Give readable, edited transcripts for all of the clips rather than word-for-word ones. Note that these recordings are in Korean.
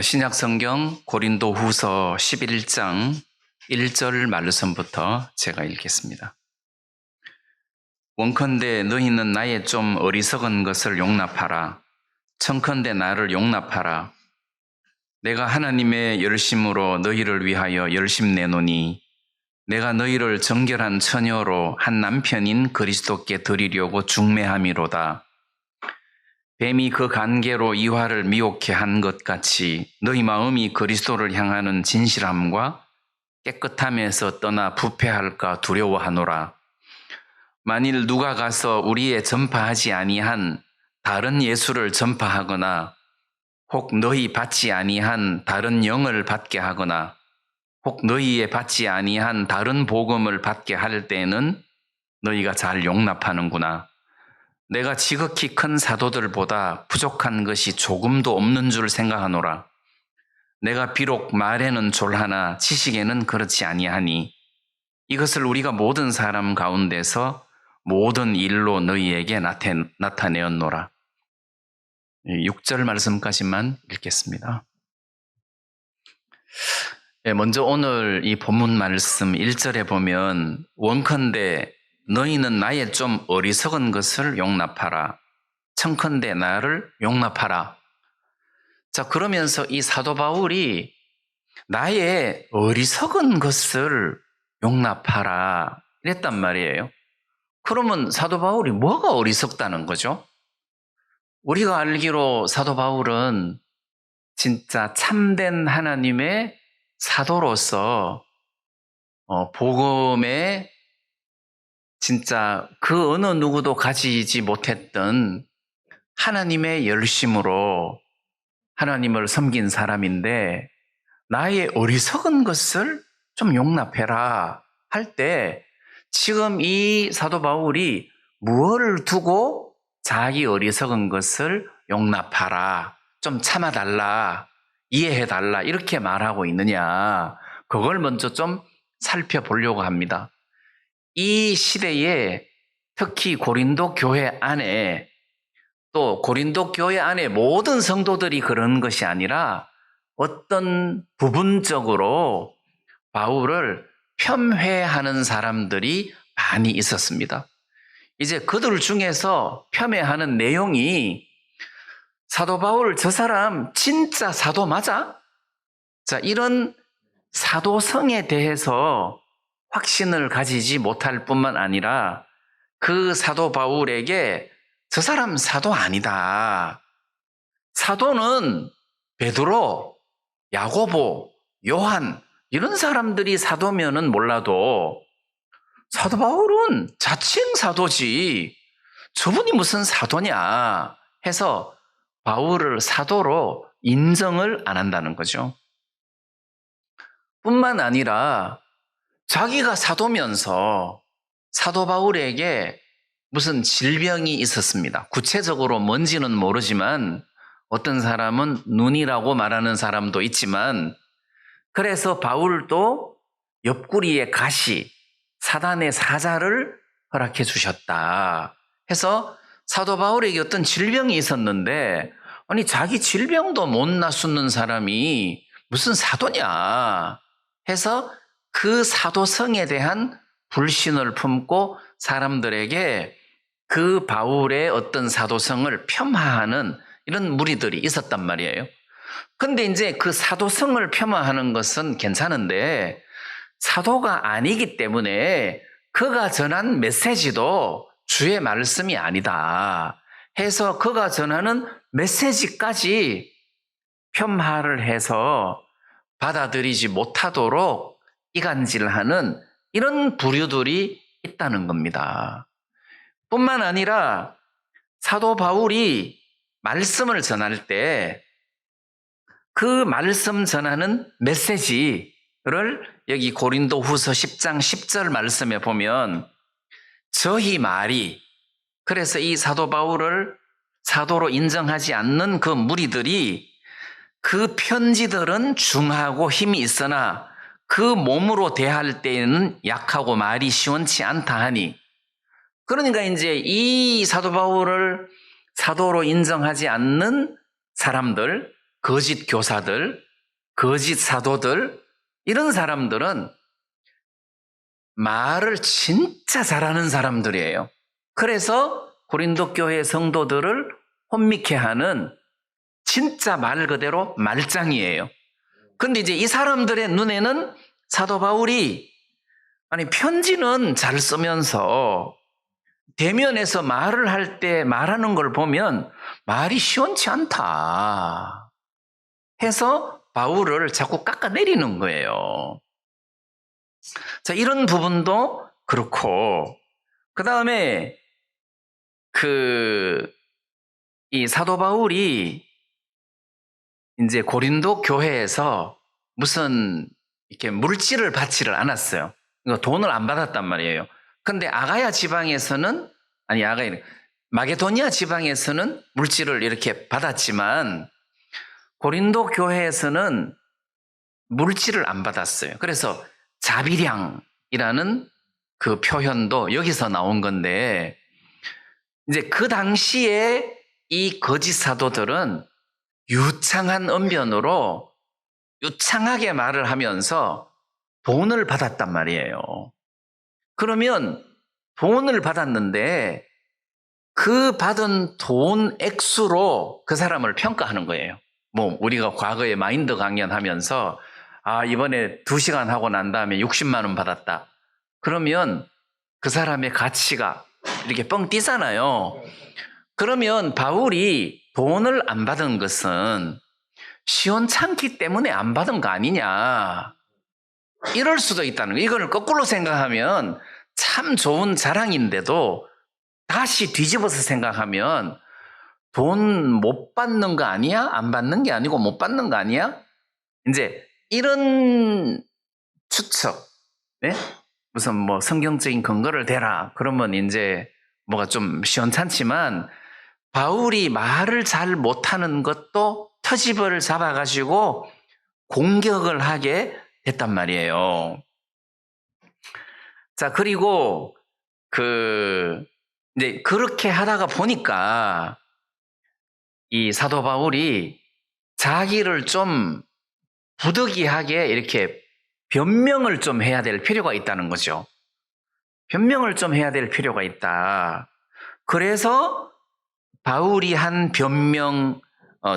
신약 성경 고린도후서 11장 1절 말씀부터 제가 읽겠습니다. 원컨대 너희는 나의 좀 어리석은 것을 용납하라. 청컨대 나를 용납하라. 내가 하나님의 열심으로 너희를 위하여 열심 내노니 내가 너희를 정결한 처녀로 한 남편인 그리스도께 드리려고 중매함이로다. 뱀이 그 관계로 이화를 미혹해 한 것 같이 너희 마음이 그리스도를 향하는 진실함과 깨끗함에서 떠나 부패할까 두려워하노라. 만일 누가 가서 우리의 전파하지 아니한 다른 예수를 전파하거나 혹 너희 받지 아니한 다른 영을 받게 하거나 혹 너희의 받지 아니한 다른 복음을 받게 할 때는 너희가 잘 용납하는구나. 내가 지극히 큰 사도들보다 부족한 것이 조금도 없는 줄 생각하노라. 내가 비록 말에는 졸하나 지식에는 그렇지 아니하니 이것을 우리가 모든 사람 가운데서 모든 일로 너희에게 나타내었노라. 6절 말씀까지만 읽겠습니다. 먼저 오늘 이 본문 말씀 1절에 보면 원컨대 너희는 나의 좀 어리석은 것을 용납하라. 청컨대 나를 용납하라. 자, 그러면서 이 사도 바울이 나의 어리석은 것을 용납하라 이랬단 말이에요. 그러면 사도 바울이 뭐가 어리석다는 거죠? 우리가 알기로 사도 바울은 진짜 참된 하나님의 사도로서 복음에 진짜 그 어느 누구도 가지지 못했던 하나님의 열심으로 하나님을 섬긴 사람인데 나의 어리석은 것을 좀 용납해라 할 때 지금 이 사도 바울이 무엇을 두고 자기 어리석은 것을 용납하라, 좀 참아달라, 이해해달라 이렇게 말하고 있느냐, 그걸 먼저 좀 살펴보려고 합니다. 이 시대에 특히 고린도 교회 안에 또 고린도 교회 안에 모든 성도들이 그런 것이 아니라 어떤 부분적으로 바울을 폄훼하는 사람들이 많이 있었습니다. 이제 그들 중에서 폄훼하는 내용이 사도 바울 저 사람 진짜 사도 맞아? 자, 이런 사도성에 대해서 확신을 가지지 못할 뿐만 아니라 그 사도 바울에게 저 사람 사도 아니다. 사도는 베드로, 야고보, 요한 이런 사람들이 사도면은 몰라도 사도 바울은 자칭 사도지 저분이 무슨 사도냐 해서 바울을 사도로 인정을 안 한다는 거죠. 뿐만 아니라 자기가 사도면서 사도 바울에게 무슨 질병이 있었습니다. 구체적으로 뭔지는 모르지만 어떤 사람은 눈이라고 말하는 사람도 있지만 그래서 바울도 옆구리에 가시, 사단의 사자를 허락해 주셨다 해서 사도 바울에게 어떤 질병이 있었는데 아니 자기 질병도 못 나수는 사람이 무슨 사도냐 해서 그 사도성에 대한 불신을 품고 사람들에게 그 바울의 어떤 사도성을 폄하하는 이런 무리들이 있었단 말이에요. 근데 이제 그 사도성을 폄하하는 것은 괜찮은데 사도가 아니기 때문에 그가 전한 메시지도 주의 말씀이 아니다 해서 그가 전하는 메시지까지 폄하를 해서 받아들이지 못하도록 이간질하는 이런 부류들이 있다는 겁니다. 뿐만 아니라 사도 바울이 말씀을 전할 때 그 말씀 전하는 메시지를 여기 고린도후서 10장 10절 말씀에 보면 저희 말이, 그래서 이 사도 바울을 사도로 인정하지 않는 그 무리들이 그 편지들은 중하고 힘이 있으나 그 몸으로 대할 때에는 약하고 말이 시원치 않다 하니, 그러니까 이제 이 사도 바울을 사도로 인정하지 않는 사람들, 거짓 교사들, 거짓 사도들, 이런 사람들은 말을 진짜 잘하는 사람들이에요. 그래서 고린도 교회 성도들을 혼미케 하는 진짜 말 그대로 말짱이에요. 근데 이제 이 사람들의 눈에는 사도 바울이 아니 편지는 잘 쓰면서 대면에서 말을 할 때 말하는 걸 보면 말이 시원치 않다 해서 바울을 자꾸 깎아내리는 거예요. 자, 이런 부분도 그렇고, 그 다음에 이 사도 바울이 이제 고린도 교회에서 무슨 이렇게 물질을 받지를 않았어요. 돈을 안 받았단 말이에요. 근데 마게도니아 지방에서는 물질을 이렇게 받았지만 고린도 교회에서는 물질을 안 받았어요. 그래서 자비량이라는 그 표현도 여기서 나온 건데, 이제 그 당시에 이 거짓 사도들은 유창한 언변으로 유창하게 말을 하면서 돈을 받았단 말이에요. 그러면 돈을 받았는데 그 받은 돈 액수로 그 사람을 평가하는 거예요. 뭐 우리가 과거에 마인드 강연하면서 이번에 2시간 하고 난 다음에 60만 원 받았다. 그러면 그 사람의 가치가 이렇게 뻥 뛰잖아요. 그러면 바울이 돈을 안 받은 것은 시원찮기 때문에 안 받은 거 아니냐. 이럴 수도 있다는 거예요. 이걸 거꾸로 생각하면 참 좋은 자랑인데도 다시 뒤집어서 생각하면 돈 못 받는 거 아니야? 안 받는 게 아니고 못 받는 거 아니야? 이제 이런 추측, 네? 무슨 뭐 성경적인 근거를 대라. 그러면 이제 뭐가 좀 시원찮지만 바울이 말을 잘 못하는 것도 터집을 잡아가지고 공격을 하게 됐단 말이에요. 자, 그리고 이제 그렇게 하다가 보니까 이 사도 바울이 자기를 좀 부득이하게 이렇게 변명을 좀 해야 될 필요가 있다는 거죠. 변명을 좀 해야 될 필요가 있다. 그래서 바울이 한 변명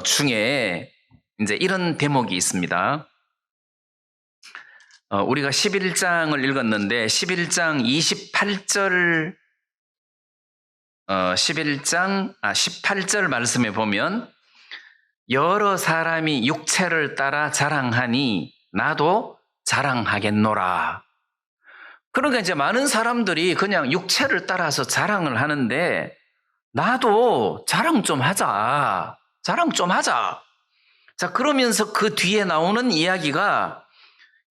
중에 이제 이런 대목이 있습니다. 우리가 11장을 읽었는데 11장 28절 18절 말씀에 보면 여러 사람이 육체를 따라 자랑하니 나도 자랑하겠노라. 그러니까 이제 많은 사람들이 그냥 육체를 따라서 자랑을 하는데 나도 자랑 좀 하자. 자랑 좀 하자. 자, 그러면서 그 뒤에 나오는 이야기가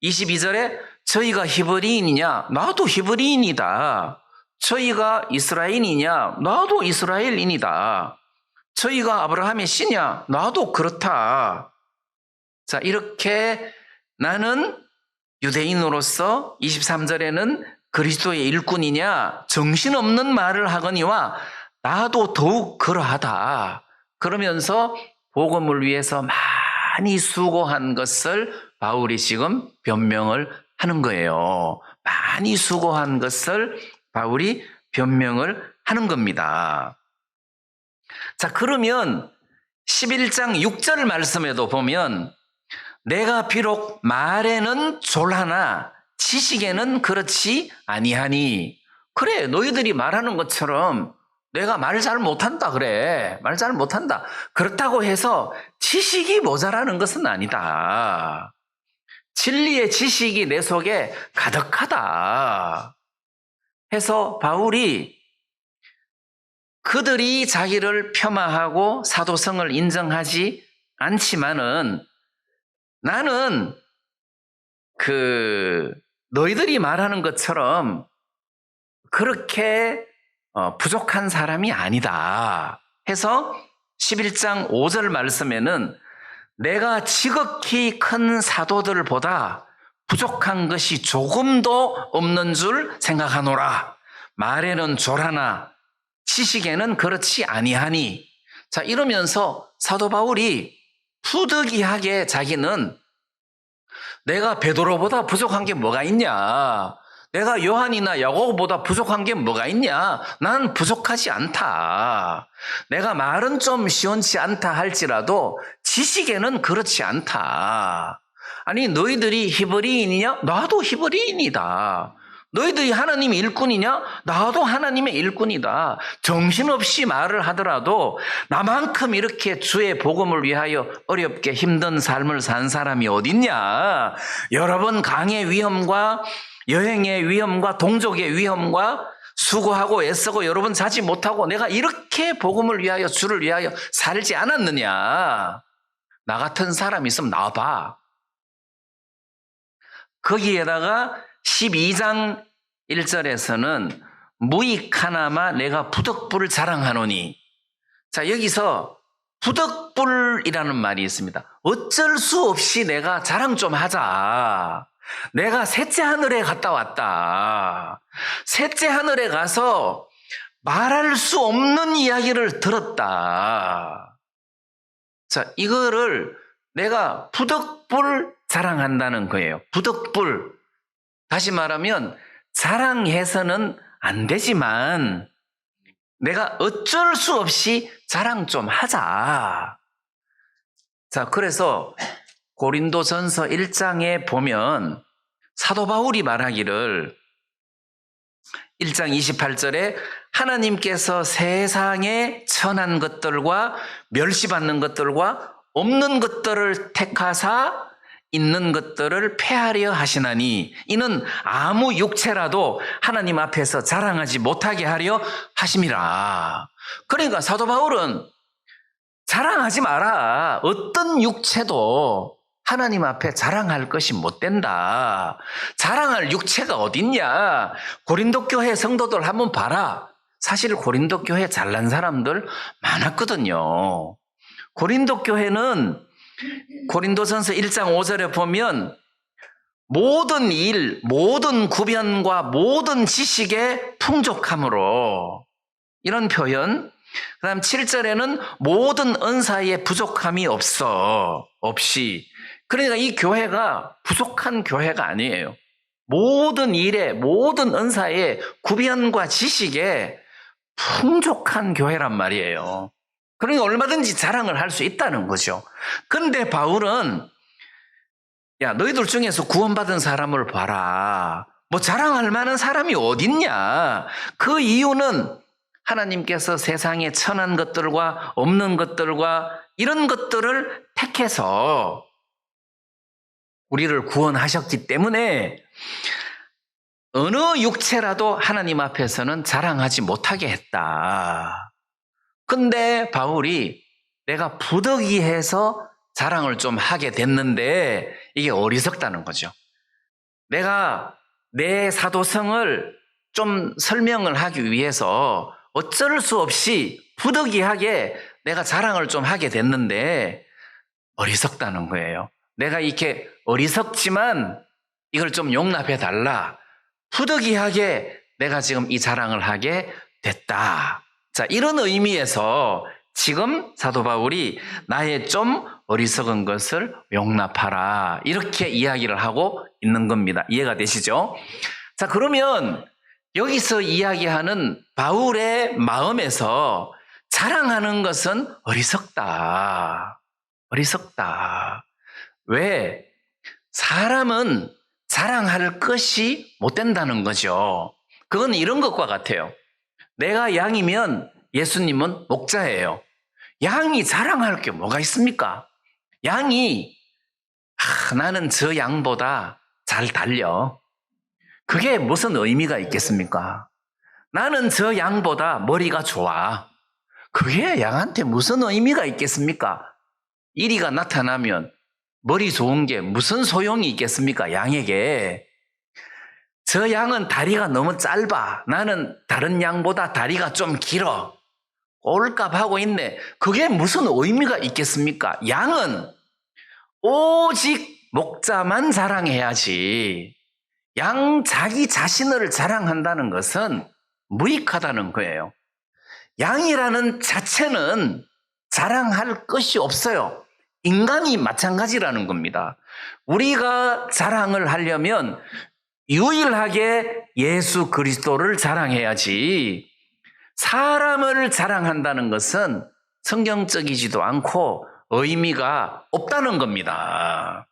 22절에 저희가 히브리인이냐? 나도 히브리인이다. 저희가 이스라엘이냐? 나도 이스라엘인이다. 저희가 아브라함의 씨냐? 나도 그렇다. 자, 이렇게 나는 유대인으로서 23절에는 그리스도의 일꾼이냐? 정신없는 말을 하거니와 나도 더욱 그러하다. 그러면서 복음을 위해서 많이 수고한 것을 바울이 지금 변명을 하는 거예요. 많이 수고한 것을 바울이 변명을 하는 겁니다. 자, 그러면 11장 6절 말씀에도 보면 내가 비록 말에는 졸하나 지식에는 그렇지 아니하니. 그래, 너희들이 말하는 것처럼 내가 말 잘 못한다 그래. 말 잘 못한다. 그렇다고 해서 지식이 모자라는 것은 아니다. 진리의 지식이 내 속에 가득하다. 해서 바울이 그들이 자기를 폄하하고 사도성을 인정하지 않지만은 나는 너희들이 말하는 것처럼 그렇게 부족한 사람이 아니다 해서 11장 5절 말씀에는 내가 지극히 큰 사도들보다 부족한 것이 조금도 없는 줄 생각하노라. 말에는 졸하나 지식에는 그렇지 아니하니. 자, 이러면서 사도 바울이 부득이하게 자기는 내가 베드로보다 부족한 게 뭐가 있냐? 내가 요한이나 야고보다 부족한 게 뭐가 있냐? 난 부족하지 않다. 내가 말은 좀 시원치 않다 할지라도 지식에는 그렇지 않다. 아니 너희들이 히브리인이냐? 나도 히브리인이다. 너희들이 하나님의 일꾼이냐? 나도 하나님의 일꾼이다. 정신없이 말을 하더라도 나만큼 이렇게 주의 복음을 위하여 어렵게 힘든 삶을 산 사람이 어딨냐? 여러 번 강의 위험과 여행의 위험과 동족의 위험과 수고하고 애쓰고 여러 번 자지 못하고 내가 이렇게 복음을 위하여 주를 위하여 살지 않았느냐? 나 같은 사람이 있으면 나와봐. 거기에다가 12장 1절에서는 무익하나마 내가 부덕불을 자랑하노니. 자, 여기서 부덕불이라는 말이 있습니다. 어쩔 수 없이 내가 자랑 좀 하자. 내가 셋째 하늘에 갔다 왔다. 셋째 하늘에 가서 말할 수 없는 이야기를 들었다. 자, 이거를 내가 부덕불 자랑한다는 거예요. 부덕불. 다시 말하면 자랑해서는 안 되지만 내가 어쩔 수 없이 자랑 좀 하자. 자, 그래서 고린도전서 1장에 보면 사도 바울이 말하기를 1장 28절에 하나님께서 세상에 천한 것들과 멸시받는 것들과 없는 것들을 택하사 있는 것들을 폐하려 하시나니 이는 아무 육체라도 하나님 앞에서 자랑하지 못하게 하려 하심이라. 그러니까 사도 바울은 자랑하지 마라. 어떤 육체도 하나님 앞에 자랑할 것이 못 된다. 자랑할 육체가 어딨냐? 고린도 교회 성도들 한번 봐라. 사실 고린도 교회 잘난 사람들 많았거든요. 고린도 교회는 고린도전서 1장 5절에 보면 모든 일, 모든 구변과 모든 지식의 풍족함으로 이런 표현. 그 다음 7절에는 모든 은사에 부족함이 없이. 그러니까 이 교회가 부족한 교회가 아니에요. 모든 일에, 모든 은사에 구변과 지식에 풍족한 교회란 말이에요. 그러니까 얼마든지 자랑을 할 수 있다는 거죠. 그런데 바울은 야, 너희들 중에서 구원받은 사람을 봐라. 뭐 자랑할 만한 사람이 어딨냐? 그 이유는 하나님께서 세상에 천한 것들과 없는 것들과 이런 것들을 택해서 우리를 구원하셨기 때문에 어느 육체라도 하나님 앞에서는 자랑하지 못하게 했다. 근데 바울이 내가 부득이해서 자랑을 좀 하게 됐는데 이게 어리석다는 거죠. 내가 내 사도성을 좀 설명을 하기 위해서 어쩔 수 없이 부득이하게 내가 자랑을 좀 하게 됐는데 어리석다는 거예요. 내가 이렇게 어리석지만 이걸 좀 용납해 달라. 부득이하게 내가 지금 이 자랑을 하게 됐다. 자, 이런 의미에서 지금 사도 바울이 나의 좀 어리석은 것을 용납하라. 이렇게 이야기를 하고 있는 겁니다. 이해가 되시죠? 자, 그러면 여기서 이야기하는 바울의 마음에서 자랑하는 것은 어리석다. 어리석다. 왜? 사람은 자랑할 것이 못 된다는 거죠. 그건 이런 것과 같아요. 내가 양이면 예수님은 목자예요. 양이 자랑할 게 뭐가 있습니까? 양이 나는 저 양보다 잘 달려. 그게 무슨 의미가 있겠습니까? 나는 저 양보다 머리가 좋아. 그게 양한테 무슨 의미가 있겠습니까? 이리가 나타나면 머리 좋은 게 무슨 소용이 있겠습니까? 양에게. 저 양은 다리가 너무 짧아. 나는 다른 양보다 다리가 좀 길어. 꼴값 하고 있네. 그게 무슨 의미가 있겠습니까? 양은 오직 목자만 자랑해야지. 양 자기 자신을 자랑한다는 것은 무익하다는 거예요. 양이라는 자체는 자랑할 것이 없어요. 인간이 마찬가지라는 겁니다. 우리가 자랑을 하려면 유일하게 예수 그리스도를 자랑해야지, 사람을 자랑한다는 것은 성경적이지도 않고 의미가 없다는 겁니다.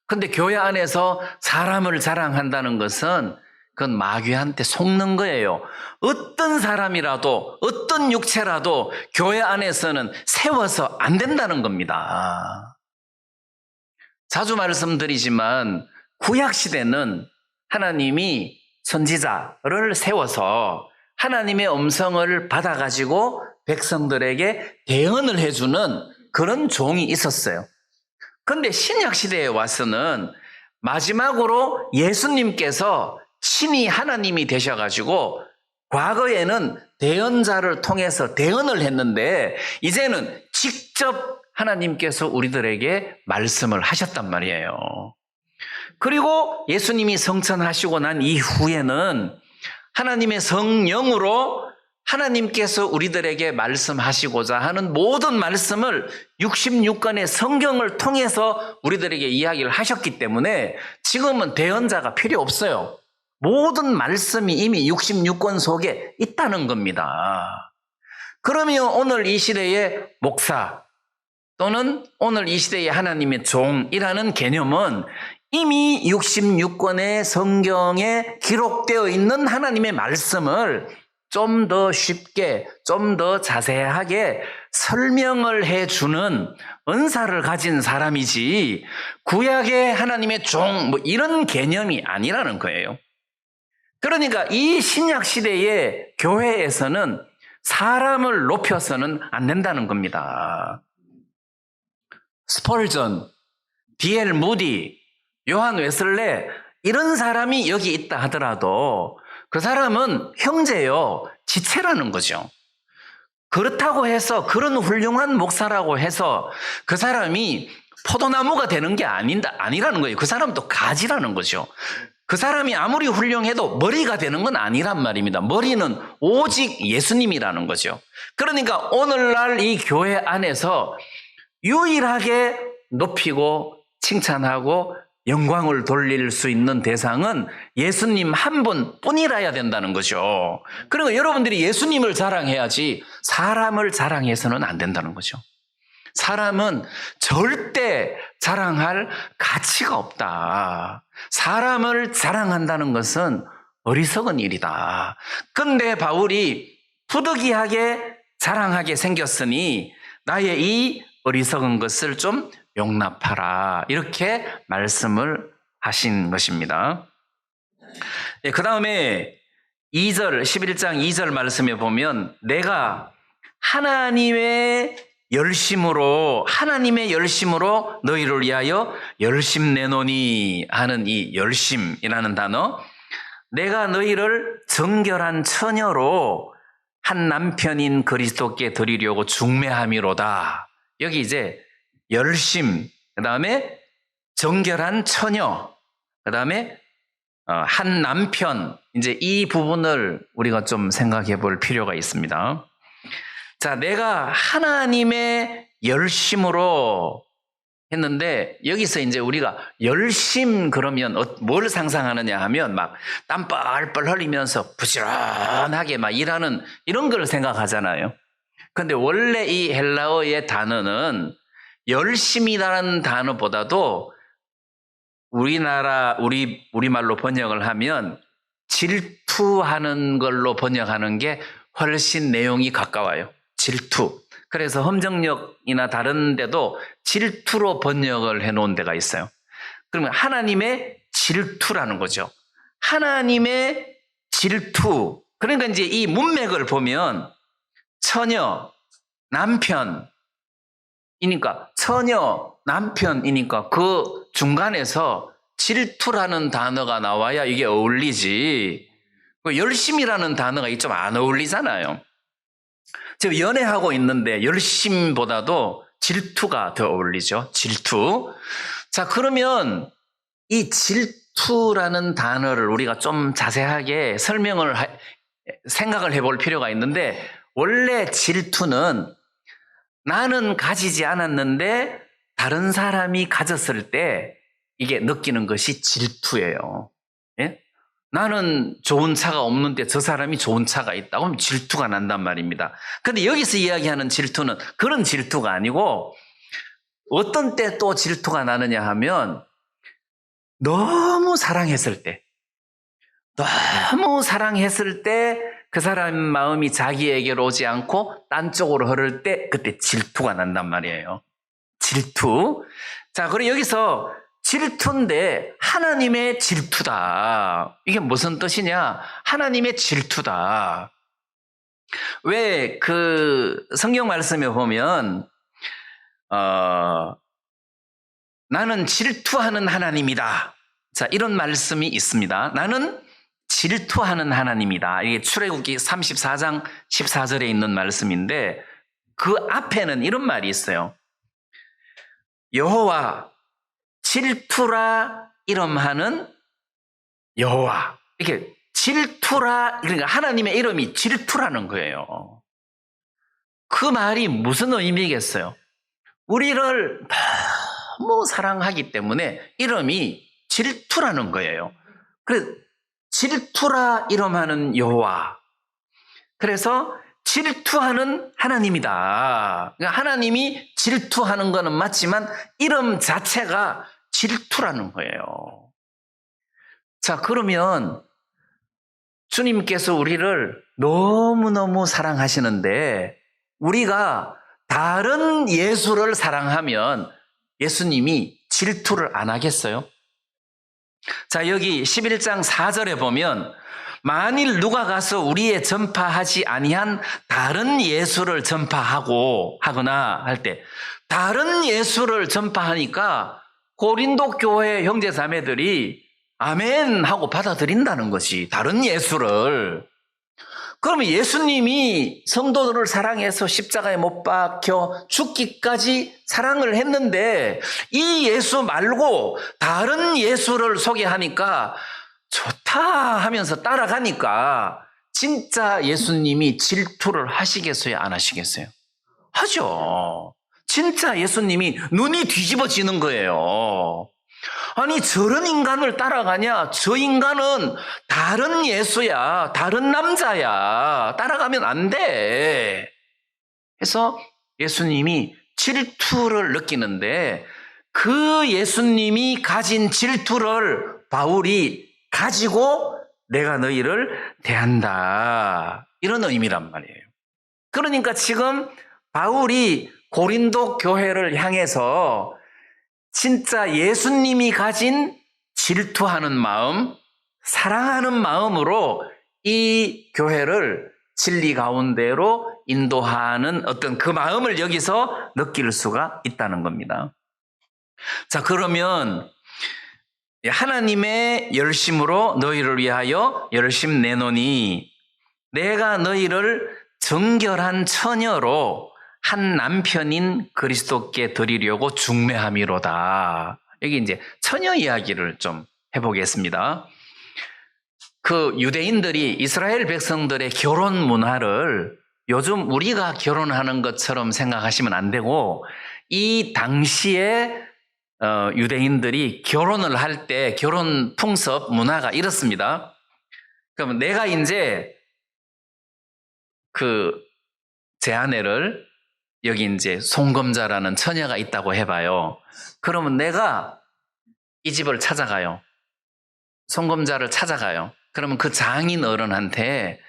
근데 교회 안에서 사람을 자랑한다는 것은 그건 마귀한테 속는 거예요. 어떤 사람이라도, 어떤 육체라도 교회 안에서는 세워서 안 된다는 겁니다. 자주 말씀드리지만 구약시대는 하나님이 선지자를 세워서 하나님의 음성을 받아가지고 백성들에게 대언을 해주는 그런 종이 있었어요. 그런데 신약시대에 와서는 마지막으로 예수님께서 신이 하나님이 되셔가지고 과거에는 대언자를 통해서 대언을 했는데 이제는 직접 하나님께서 우리들에게 말씀을 하셨단 말이에요. 그리고 예수님이 성천하시고 난 이후에는 하나님의 성령으로 하나님께서 우리들에게 말씀하시고자 하는 모든 말씀을 66권의 성경을 통해서 우리들에게 이야기를 하셨기 때문에 지금은 대언자가 필요 없어요. 모든 말씀이 이미 66권 속에 있다는 겁니다. 그러면 오늘 이 시대의 목사 또는 오늘 이 시대의 하나님의 종이라는 개념은 이미 66권의 성경에 기록되어 있는 하나님의 말씀을 좀 더 쉽게, 좀 더 자세하게 설명을 해주는 은사를 가진 사람이지 구약의 하나님의 종 이런 개념이 아니라는 거예요. 그러니까 이 신약 시대의 교회에서는 사람을 높여서는 안 된다는 겁니다. 스펄전, D.L. 무디, 요한 웨슬레 이런 사람이 여기 있다 하더라도 그 사람은 형제요, 지체라는 거죠. 그렇다고 해서 그런 훌륭한 목사라고 해서 그 사람이 포도나무가 되는 게 아니라는 거예요. 그 사람도 가지라는 거죠. 그 사람이 아무리 훌륭해도 머리가 되는 건 아니란 말입니다. 머리는 오직 예수님이라는 거죠. 그러니까 오늘날 이 교회 안에서 유일하게 높이고 칭찬하고 영광을 돌릴 수 있는 대상은 예수님 한 분뿐이라야 된다는 거죠. 그리고 여러분들이 예수님을 자랑해야지 사람을 자랑해서는 안 된다는 거죠. 사람은 절대 자랑할 가치가 없다. 사람을 자랑한다는 것은 어리석은 일이다. 근데 바울이 부득이하게 자랑하게 생겼으니 나의 이 어리석은 것을 좀 용납하라. 이렇게 말씀을 하신 것입니다. 그 다음에 2절, 11장 2절 말씀에 보면 내가 하나님의 열심으로 너희를 위하여 열심 내노니 하는 이 열심이라는 단어, 내가 너희를 정결한 처녀로 한 남편인 그리스도께 드리려고 중매함이로다. 여기 이제 열심, 그 다음에 정결한 처녀, 그 다음에 한 남편, 이제 이 부분을 우리가 좀 생각해 볼 필요가 있습니다. 자, 내가 하나님의 열심으로 했는데 여기서 이제 우리가 열심 그러면 뭘 상상하느냐 하면 막 땀 뻘뻘 흘리면서 부지런하게 막 일하는 이런 걸 생각하잖아요. 근데 원래 이 헬라어의 단어는 열심이라는 단어보다도 우리말로 번역을 하면 질투하는 걸로 번역하는 게 훨씬 내용이 가까워요. 질투. 그래서 험정역이나 다른 데도 질투로 번역을 해놓은 데가 있어요. 그러면 하나님의 질투라는 거죠. 하나님의 질투. 그러니까 이제 이 문맥을 보면 처녀, 남편이니까 처녀, 남편이니까 그 중간에서 질투라는 단어가 나와야 이게 어울리지. 열심이라는 단어가 좀 안 어울리잖아요. 지금 연애하고 있는데 열심보다도 질투가 더 어울리죠. 질투. 자, 그러면 이 질투라는 단어를 우리가 좀 자세하게 생각을 해볼 필요가 있는데 원래 질투는 나는 가지지 않았는데 다른 사람이 가졌을 때 이게 느끼는 것이 질투예요. 예? 나는 좋은 차가 없는데 저 사람이 좋은 차가 있다고 하면 질투가 난단 말입니다. 근데 여기서 이야기하는 질투는 그런 질투가 아니고 어떤 때 또 질투가 나느냐 하면 너무 사랑했을 때 그 사람 마음이 자기에게로 오지 않고 딴 쪽으로 흐를 때 그때 질투가 난단 말이에요. 질투. 자, 그리고 여기서 질투인데 하나님의 질투다. 이게 무슨 뜻이냐? 하나님의 질투다. 왜 그 성경 말씀에 보면 나는 질투하는 하나님이다. 자, 이런 말씀이 있습니다. 나는 질투하는 하나님이다. 이게 출애굽기 34장 14절에 있는 말씀인데 그 앞에는 이런 말이 있어요. 여호와 질투라 이름하는 여호와. 이렇게 질투라, 그러니까 하나님의 이름이 질투라는 거예요. 그 말이 무슨 의미겠어요? 우리를 너무 사랑하기 때문에 이름이 질투라는 거예요. 그래서 질투라 이름하는 여호와. 그래서 질투하는 하나님이다. 그러니까 하나님이 질투하는 것은 맞지만 이름 자체가 질투라는 거예요. 자, 그러면 주님께서 우리를 너무너무 사랑하시는데 우리가 다른 예수를 사랑하면 예수님이 질투를 안 하겠어요? 자, 여기 11장 4절에 보면 만일 누가 가서 우리의 전파하지 아니한 다른 예수를 전파하고 하거나 할 때 다른 예수를 전파하니까 고린도 교회 형제 자매들이 아멘 하고 받아들인다는 것이 다른 예수를. 그러면 예수님이 성도들을 사랑해서 십자가에 못 박혀 죽기까지 사랑을 했는데 이 예수 말고 다른 예수를 소개하니까 좋다 하면서 따라가니까 진짜 예수님이 질투를 하시겠어요? 안 하시겠어요? 하죠. 진짜 예수님이 눈이 뒤집어지는 거예요. 아니, 저런 인간을 따라가냐? 저 인간은 다른 예수야, 다른 남자야. 따라가면 안 돼. 그래서 예수님이 질투를 느끼는데 그 예수님이 가진 질투를 바울이 가지고 내가 너희를 대한다. 이런 의미란 말이에요. 그러니까 지금 바울이 고린도 교회를 향해서 진짜 예수님이 가진 질투하는 마음, 사랑하는 마음으로 이 교회를 진리 가운데로 인도하는 어떤 그 마음을 여기서 느낄 수가 있다는 겁니다. 자, 그러면 하나님의 열심으로 너희를 위하여 열심 내노니 내가 너희를 정결한 처녀로 한 남편인 그리스도께 드리려고 중매함이로다. 여기 이제 처녀 이야기를 좀 해보겠습니다. 그 유대인들이 이스라엘 백성들의 결혼 문화를 요즘 우리가 결혼하는 것처럼 생각하시면 안 되고 이 당시에 유대인들이 결혼을 할 때 결혼 풍습 문화가 이렇습니다. 그러면 내가 이제 제 아내를 여기 이제 송금자라는 처녀가 있다고 해봐요. 그러면 내가 이 집을 찾아가요. 송금자를 찾아가요. 그러면 그 장인 어른한테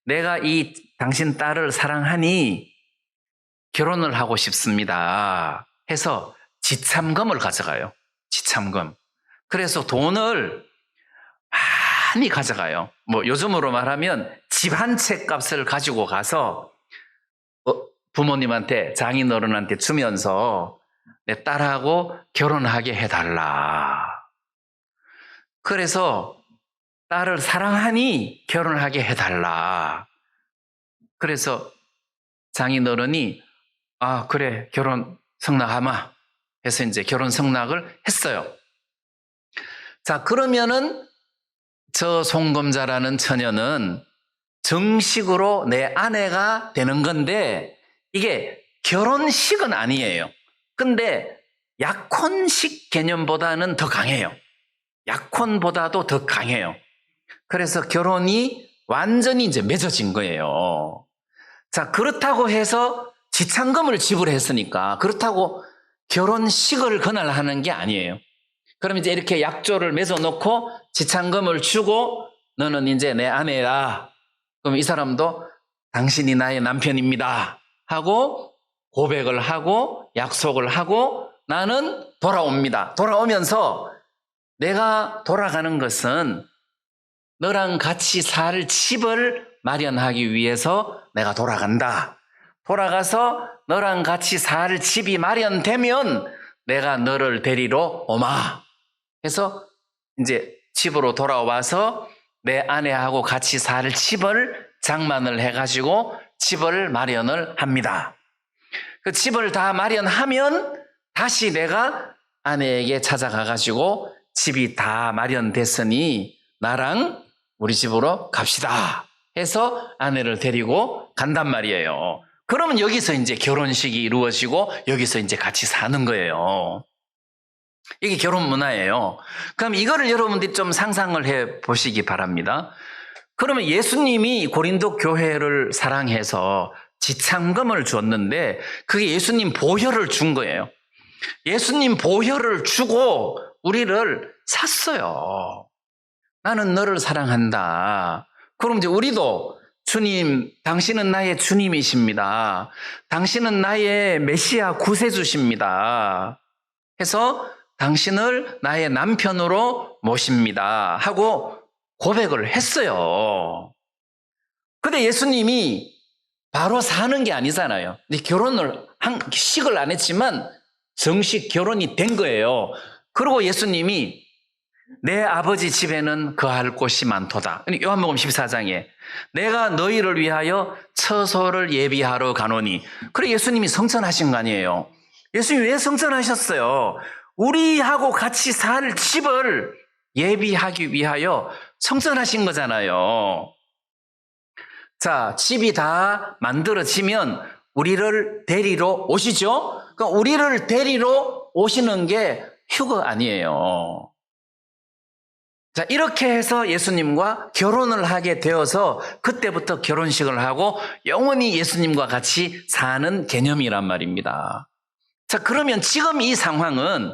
내가 이 당신 딸을 사랑하니 결혼을 하고 싶습니다 해서 지참금을 가져가요. 지참금. 그래서 돈을 많이 가져가요. 뭐 요즘으로 말하면 집 한 채 값을 가지고 가서 부모님한테 장인 어른한테 주면서 내 딸하고 결혼하게 해달라. 그래서 딸을 사랑하니 결혼하게 해달라. 그래서 장인 어른이 그래 결혼 성낙하마 해서 이제 결혼 성낙을 했어요. 자, 그러면은 저 송금자라는 처녀는 정식으로 내 아내가 되는 건데 이게 결혼식은 아니에요. 근데 약혼식 개념보다는 더 강해요. 약혼보다도 더 강해요. 그래서 결혼이 완전히 이제 맺어진 거예요. 자, 그렇다고 해서 지참금을 지불했으니까 그렇다고 결혼식을 그날 하는 게 아니에요. 그럼 이제 이렇게 약조를 맺어놓고 지참금을 주고 너는 이제 내 아내라. 그럼 이 사람도 당신이 나의 남편입니다 하고 고백을 하고 약속을 하고 나는 돌아옵니다. 돌아오면서 내가 돌아가는 것은 너랑 같이 살 집을 마련하기 위해서 내가 돌아간다. 돌아가서 너랑 같이 살 집이 마련되면 내가 너를 데리러 오마. 해서 이제 집으로 돌아와서 내 아내하고 같이 살 집을 장만을 해가지고 집을 마련을 합니다. 그 집을 다 마련하면 다시 내가 아내에게 찾아가가지고 집이 다 마련됐으니 나랑 우리 집으로 갑시다 해서 아내를 데리고 간단 말이에요. 그러면 여기서 이제 결혼식이 이루어지고 여기서 이제 같이 사는 거예요. 이게 결혼 문화예요. 그럼 이거를 여러분들이 좀 상상을 해 보시기 바랍니다. 그러면 예수님이 고린도 교회를 사랑해서 지참금을 줬는데 그게 예수님 보혈을 준 거예요. 예수님 보혈을 주고 우리를 샀어요. 나는 너를 사랑한다. 그럼 이제 우리도 주님, 당신은 나의 주님이십니다. 당신은 나의 메시아 구세주십니다. 해서 당신을 나의 남편으로 모십니다. 하고 고백을 했어요. 근데 예수님이 바로 사는 게 아니잖아요. 식을 안 했지만 정식 결혼이 된 거예요. 그리고 예수님이 내 아버지 집에는 거할 곳이 많도다. 요한복음 14장에 내가 너희를 위하여 처소를 예비하러 가노니. 그래 예수님이 성천하신 거 아니에요. 예수님이 왜 성천하셨어요? 우리하고 같이 살 집을 예비하기 위하여 성천하신 거잖아요. 자, 집이 다 만들어지면 우리를 데리러 오시죠? 그러니까 우리를 데리러 오시는 게 휴거 아니에요. 자, 이렇게 해서 예수님과 결혼을 하게 되어서 그때부터 결혼식을 하고 영원히 예수님과 같이 사는 개념이란 말입니다. 자, 그러면 지금 이 상황은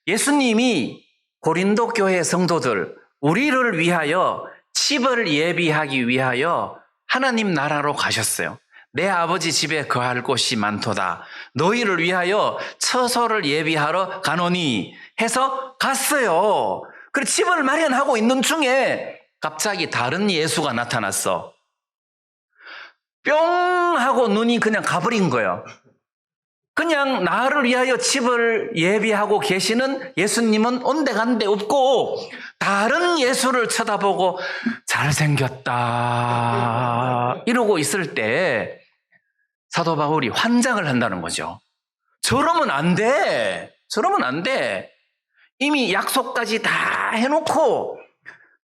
예수님이 고린도 교회 성도들, 우리를 위하여 집을 예비하기 위하여 하나님 나라로 가셨어요. 내 아버지 집에 거할 곳이 많도다. 너희를 위하여 처소를 예비하러 가노니 해서 갔어요. 그리고 집을 마련하고 있는 중에 갑자기 다른 예수가 나타났어. 뿅 하고 눈이 그냥 가버린 거예요. 그냥 나를 위하여 집을 예비하고 계시는 예수님은 온데간데 없고 다른 예수를 쳐다보고 잘생겼다 이러고 있을 때 사도 바울이 환장을 한다는 거죠. 저러면 안 돼. 저러면 안 돼. 이미 약속까지 다 해놓고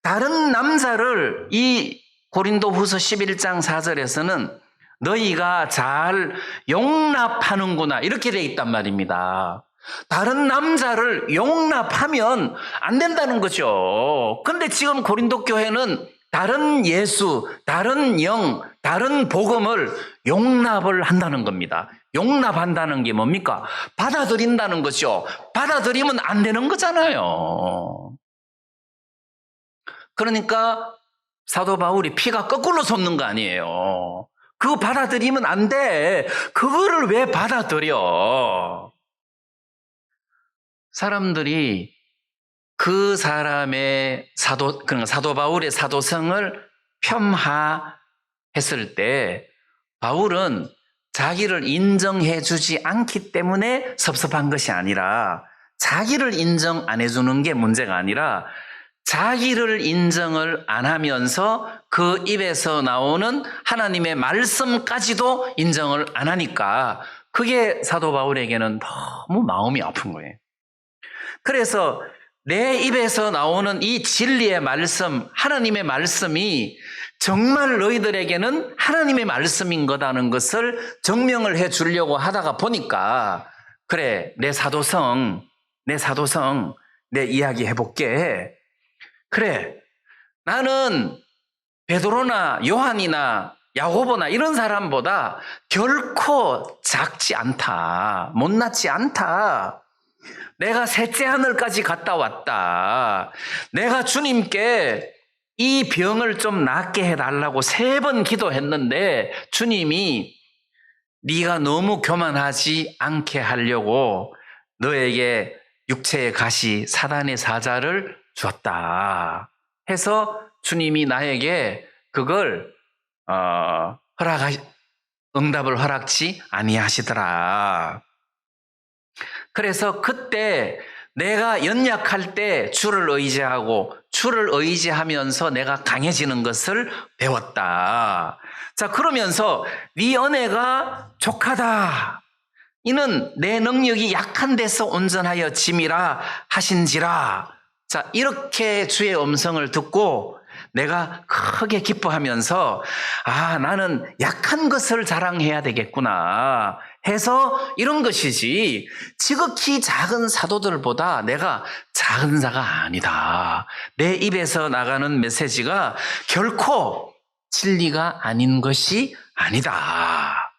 다른 남자를 이 고린도후서 11장 4절에서는 너희가 잘 용납하는구나 이렇게 돼 있단 말입니다. 다른 남자를 용납하면 안 된다는 거죠. 근데 지금 고린도 교회는 다른 예수, 다른 영, 다른 복음을 용납을 한다는 겁니다. 용납한다는 게 뭡니까? 받아들인다는 거죠. 받아들이면 안 되는 거잖아요. 그러니까 사도 바울이 피가 거꾸로 솟는 거 아니에요. 그거 받아들이면 안 돼. 그거를 왜 받아들여? 사람들이 그 사람의 그러니까 사도 바울의 사도성을 폄하했을 때 바울은 자기를 인정해 주지 않기 때문에 섭섭한 것이 아니라 자기를 인정 안 해주는 게 문제가 아니라 자기를 인정을 안 하면서 그 입에서 나오는 하나님의 말씀까지도 인정을 안 하니까 그게 사도 바울에게는 너무 마음이 아픈 거예요. 그래서 내 입에서 나오는 이 진리의 말씀, 하나님의 말씀이 정말 너희들에게는 하나님의 말씀인 거다는 것을 증명을 해 주려고 하다가 보니까 그래, 내 사도성 내 이야기 해볼게. 그래, 나는 베드로나 요한이나 야고보나 이런 사람보다 결코 작지 않다. 못났지 않다. 내가 셋째 하늘까지 갔다 왔다. 내가 주님께 이 병을 좀 낫게 해달라고 3번 기도했는데 주님이 네가 너무 교만하지 않게 하려고 너에게 육체의 가시 사단의 사자를 주었다 해서 주님이 나에게 그걸 응답을 허락치 아니하시더라. 그래서 그때 내가 연약할 때 주를 의지하고 주를 의지하면서 내가 강해지는 것을 배웠다. 자, 그러면서 네 은혜가 족하다. 이는 내 능력이 약한 데서 온전하여 짐이라 하신지라. 자, 이렇게 주의 음성을 듣고 내가 크게 기뻐하면서 나는 약한 것을 자랑해야 되겠구나 해서 이런 것이지 지극히 작은 사도들보다 내가 작은 자가 아니다. 내 입에서 나가는 메시지가 결코 진리가 아닌 것이 아니다.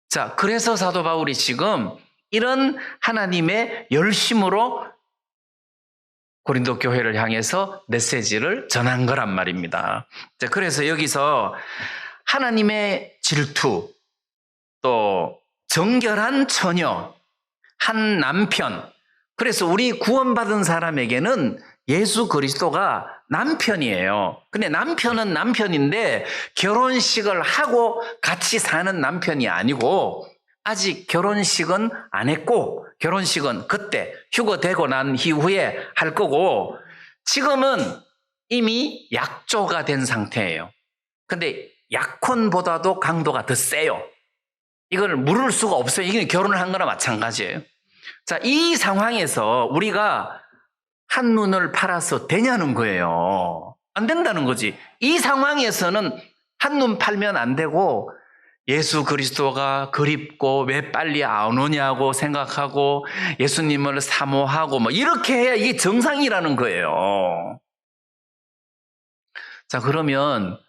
자, 그래서 사도 바울이 지금 이런 하나님의 열심으로 고린도 교회를 향해서 메시지를 전한 거란 말입니다. 자, 그래서 여기서 하나님의 질투, 또 정결한 처녀, 한 남편. 그래서 우리 구원받은 사람에게는 예수 그리스도가 남편이에요. 근데 남편은 남편인데 결혼식을 하고 같이 사는 남편이 아니고 아직 결혼식은 안 했고 결혼식은 그때 휴거되고 난 이후에 할 거고 지금은 이미 약조가 된 상태예요. 근데 약혼보다도 강도가 더 세요. 이걸 물을 수가 없어요. 이게 결혼을 한 거나 마찬가지예요. 자, 이 상황에서 우리가 한눈을 팔아서 되냐는 거예요. 안 된다는 거지. 이 상황에서는 한눈 팔면 안 되고 예수 그리스도가 그립고 왜 빨리 안 오냐고 생각하고 예수님을 사모하고 뭐 이렇게 해야 이게 정상이라는 거예요. 자, 그러면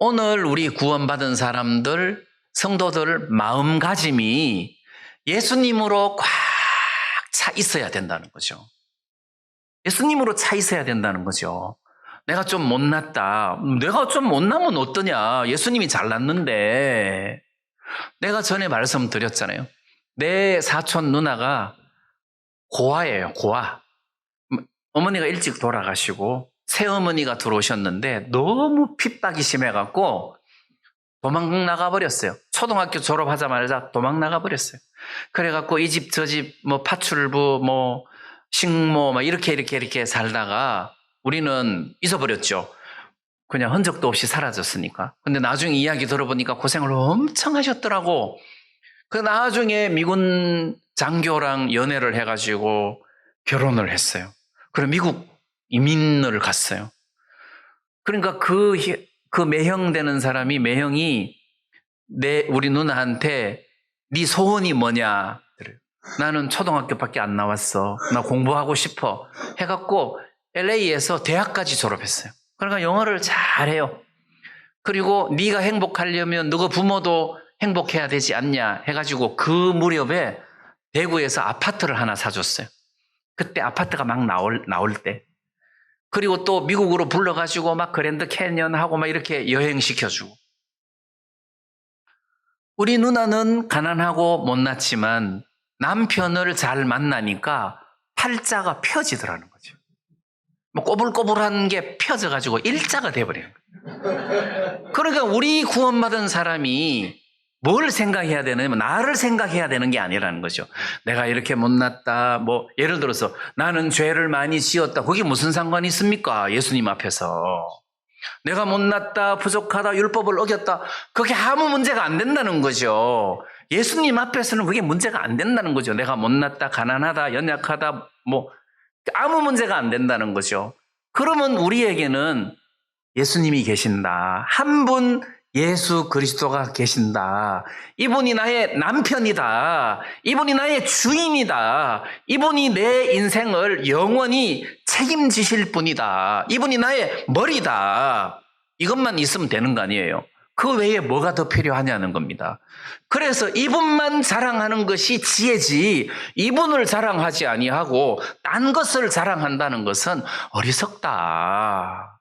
오늘 우리 구원받은 사람들, 성도들 마음가짐이 예수님으로 꽉 차 있어야 된다는 거죠. 예수님으로 차 있어야 된다는 거죠. 내가 좀 못났다. 내가 좀 못나면 어떠냐. 예수님이 잘났는데. 내가 전에 말씀드렸잖아요. 내 사촌 누나가 고아예요. 고아. 어머니가 일찍 돌아가시고 새어머니가 들어오셨는데 너무 핍박이 심해갖고 도망 나가버렸어요. 초등학교 졸업하자마자 도망 나가버렸어요. 그래갖고 이 집 저 집 뭐 파출부 뭐 식모 막 이렇게 살다가 우리는 잊어버렸죠. 그냥 흔적도 없이 사라졌으니까. 근데 나중에 이야기 들어보니까 고생을 엄청 하셨더라고. 그 나중에 미군 장교랑 연애를 해가지고 결혼을 했어요. 그리고 미국 이민을 갔어요. 그러니까 그 매형 되는 사람이 매형이 우리 누나한테 네 소원이 뭐냐? 나는 초등학교밖에 안 나왔어. 나 공부하고 싶어. 해갖고 LA에서 대학까지 졸업했어요. 그러니까 영어를 잘해요. 그리고 네가 행복하려면 너가 부모도 행복해야 되지 않냐 해가지고 그 무렵에 대구에서 아파트를 하나 사줬어요. 그때 아파트가 막 나올 때. 그리고 또 미국으로 불러가지고 막 그랜드 캐니언하고 막 이렇게 여행시켜주고. 우리 누나는 가난하고 못났지만 남편을 잘 만나니까 팔자가 펴지더라는 거죠. 뭐 꼬불꼬불한 게 펴져가지고 일자가 돼버려요. 그러니까 우리 구원받은 사람이 뭘 생각해야 되냐면 나를 생각해야 되는 게 아니라는 거죠. 내가 이렇게 못났다. 뭐 예를 들어서 나는 죄를 많이 지었다. 그게 무슨 상관이 있습니까? 예수님 앞에서. 내가 못났다, 부족하다, 율법을 어겼다. 그게 아무 문제가 안 된다는 거죠. 예수님 앞에서는 그게 문제가 안 된다는 거죠. 내가 못났다, 가난하다, 연약하다, 뭐 아무 문제가 안 된다는 거죠. 그러면 우리에게는 예수님이 계신다. 한 분 예수 그리스도가 계신다. 이분이 나의 남편이다. 이분이 나의 주인이다. 이분이 내 인생을 영원히 책임지실 분이다. 이분이 나의 머리다. 이것만 있으면 되는 거 아니에요. 그 외에 뭐가 더 필요하냐는 겁니다. 그래서 이분만 자랑하는 것이 지혜지, 이분을 자랑하지 아니하고 딴 것을 자랑한다는 것은 어리석다.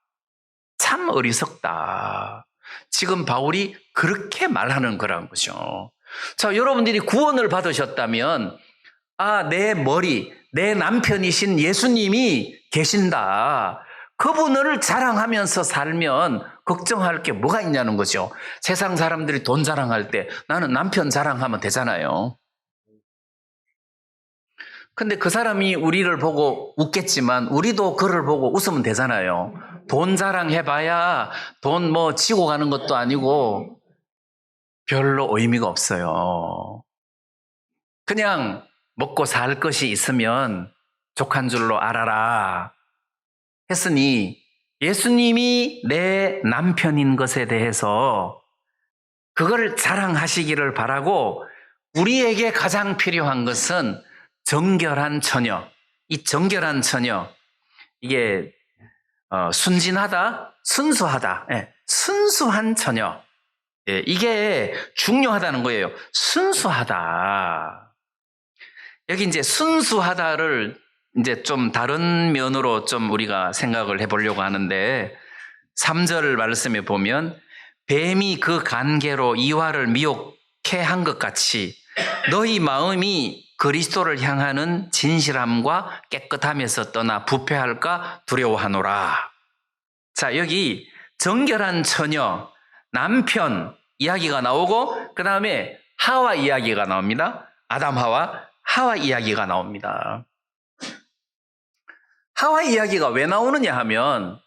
참 어리석다. 지금 바울이 그렇게 말하는 거란 거죠. 자, 여러분들이 구원을 받으셨다면, 내 머리, 내 남편이신 예수님이 계신다. 그분을 자랑하면서 살면 걱정할 게 뭐가 있냐는 거죠. 세상 사람들이 돈 자랑할 때 나는 남편 자랑하면 되잖아요. 근데 그 사람이 우리를 보고 웃겠지만 우리도 그를 보고 웃으면 되잖아요. 돈 자랑해봐야 돈 뭐 지고 가는 것도 아니고 별로 의미가 없어요. 그냥 먹고 살 것이 있으면 족한 줄로 알아라 했으니, 예수님이 내 남편인 것에 대해서 그걸 자랑하시기를 바라고, 우리에게 가장 필요한 것은 정결한 처녀. 이 정결한 처녀, 이게 순진하다, 순수하다, 순수한 처녀, 이게 중요하다는 거예요. 순수하다. 여기 이제 순수하다를 이제 좀 다른 면으로 좀 우리가 생각을 해보려고 하는데, 3절 말씀에 보면 뱀이 그 간계로 이와를 미혹해 한 것 같이 너희 마음이 그리스도를 향하는 진실함과 깨끗함에서 떠나 부패할까 두려워하노라. 자, 여기 정결한 처녀, 남편 이야기가 나오고 그 다음에 하와 이야기가 나옵니다. 아담 하와 이야기가 나옵니다. 하와 이야기가 왜 나오느냐 하면,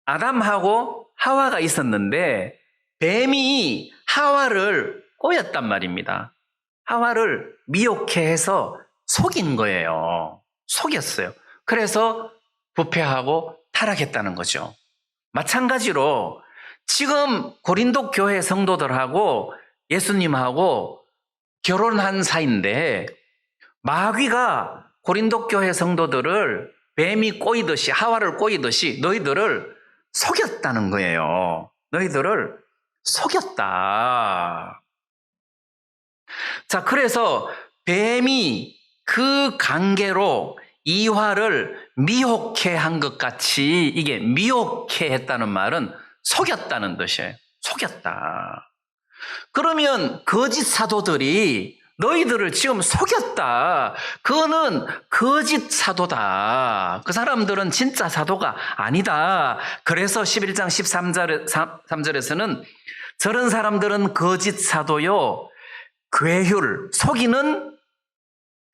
아담하고 하와가 있었는데 뱀이 하와를 꼬였단 말입니다. 하와를 미혹해 해서 속인 거예요. 속였어요. 그래서 부패하고 타락했다는 거죠. 마찬가지로 지금 고린도 교회 성도들하고 예수님하고 결혼한 사이인데, 마귀가 고린도 교회 성도들을 뱀이 꼬이듯이, 하와를 꼬이듯이 너희들을 속였다는 거예요. 너희들을 속였다. 자, 그래서 뱀이 그 관계로 이화를 미혹해 한 것 같이, 이게 미혹해 했다는 말은 속였다는 뜻이에요. 속였다. 그러면 거짓 사도들이 너희들을 지금 속였다. 그거는 거짓 사도다. 그 사람들은 진짜 사도가 아니다. 그래서 11장 13절에서는 저런 사람들은 거짓 사도요, 속이는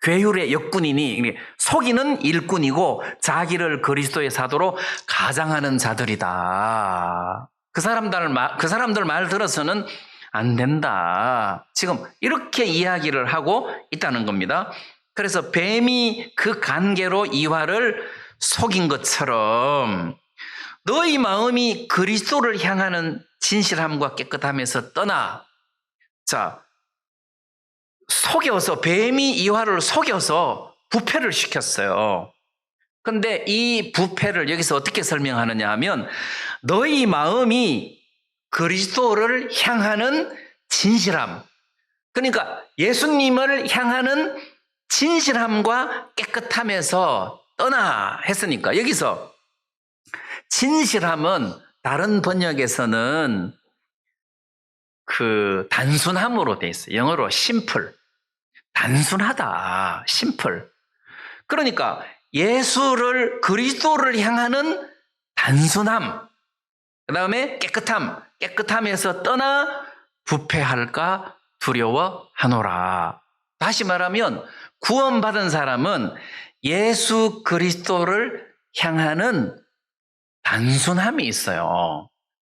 괴율의 역군이니, 속이는 일꾼이고 자기를 그리스도의 사도로 가장하는 자들이다. 그 사람들 말 들어서는 안 된다. 지금 이렇게 이야기를 하고 있다는 겁니다. 그래서 뱀이 그 관계로 이화를 속인 것처럼 너희 마음이 그리스도를 향하는 진실함과 깨끗함에서 떠나. 자, 속여서, 뱀이 이화를 속여서 부패를 시켰어요. 그런데 이 부패를 여기서 어떻게 설명하느냐 하면, 너희 마음이 그리스도를 향하는 진실함, 그러니까 예수님을 향하는 진실함과 깨끗함에서 떠나 했으니까, 여기서 진실함은 다른 번역에서는 그 단순함으로 돼 있어요. 영어로 심플. 단순하다. 심플. 그러니까 그리스도를 향하는 단순함, 그 다음에 깨끗함에서 떠나 부패할까 두려워하노라. 다시 말하면 구원받은 사람은 예수 그리스도를 향하는 단순함이 있어요.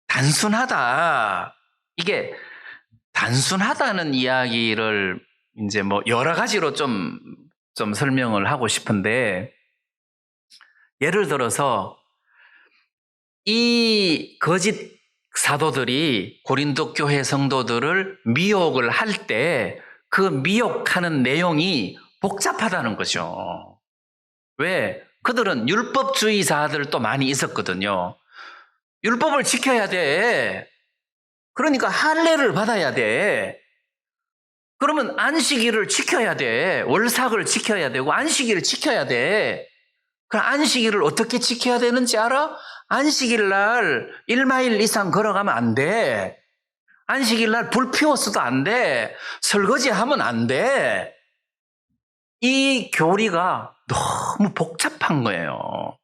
단순하다. 이게 단순하다는 이야기를 이제 뭐 여러 가지로 좀 설명을 하고 싶은데, 예를 들어서 이 거짓 사도들이 고린도 교회 성도들을 미혹을 할 때 그 미혹하는 내용이 복잡하다는 거죠. 왜? 그들은 율법주의자들도 많이 있었거든요. 율법을 지켜야 돼. 그러니까 할례를 받아야 돼. 그러면 안식일을 지켜야 돼. 월삭을 지켜야 되고 안식일을 지켜야 돼. 그럼 안식일을 어떻게 지켜야 되는지 알아? 안식일 날 1마일 이상 걸어가면 안 돼. 안식일 날 불 피웠어도 안 돼. 설거지 하면 안 돼. 이 교리가 너무 복잡한 거예요.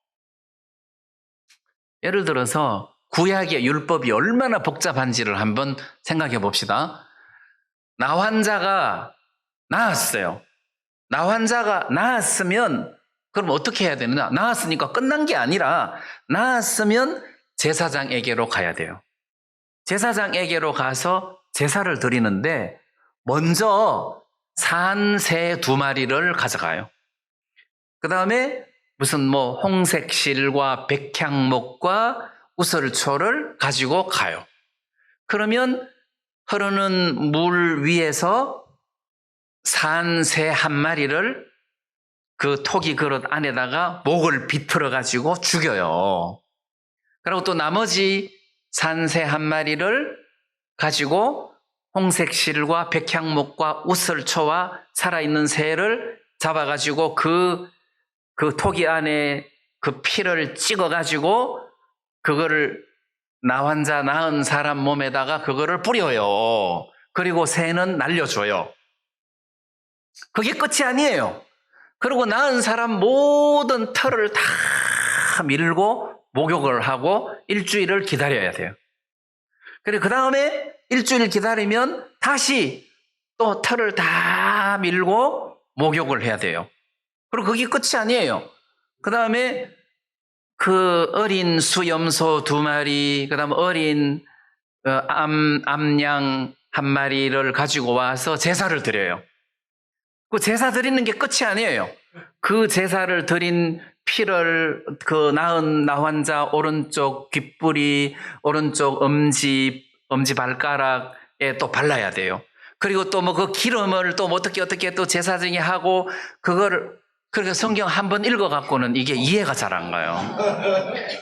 예를 들어서 구약의 율법이 얼마나 복잡한지를 한번 생각해 봅시다. 나 환자가 나았어요. 나 환자가 나았으면 그럼 어떻게 해야 되느냐? 나았으니까 끝난 게 아니라 나았으면 제사장에게로 가야 돼요. 제사장에게로 가서 제사를 드리는데 먼저 산 새 2마리를 가져가요. 그 다음에 무슨 홍색실과 백향목과 우설초를 가지고 가요. 그러면 흐르는 물 위에서 산 새 1마리를 그 토기 그릇 안에다가 목을 비틀어 가지고 죽여요. 그리고 또 나머지 산 새 1마리를 가지고 홍색실과 백향목과 우설초와 살아있는 새를 잡아가지고 그 토기 안에 그 피를 찍어가지고 그거를 나 환자 낳은 사람 몸에다가 그거를 뿌려요. 그리고 새는 날려줘요. 그게 끝이 아니에요. 그리고 낳은 사람 모든 털을 다 밀고 목욕을 하고 일주일을 기다려야 돼요. 그리고 그 다음에 일주일 기다리면 다시 또 털을 다 밀고 목욕을 해야 돼요. 그리고 그게 끝이 아니에요. 그 다음에 그 어린 수염소 2마리, 그 다음 어린 암양 1마리를 가지고 와서 제사를 드려요. 그 제사 드리는 게 끝이 아니에요. 그 제사를 드린 피를 그 낳은 나 환자 오른쪽 귓불이, 오른쪽 엄지 발가락에 또 발라야 돼요. 그리고 또 그 기름을 또 어떻게 또 제사장이 하고 그거를 그러니까 성경 한번 읽어갖고는 이게 이해가 잘 안 가요.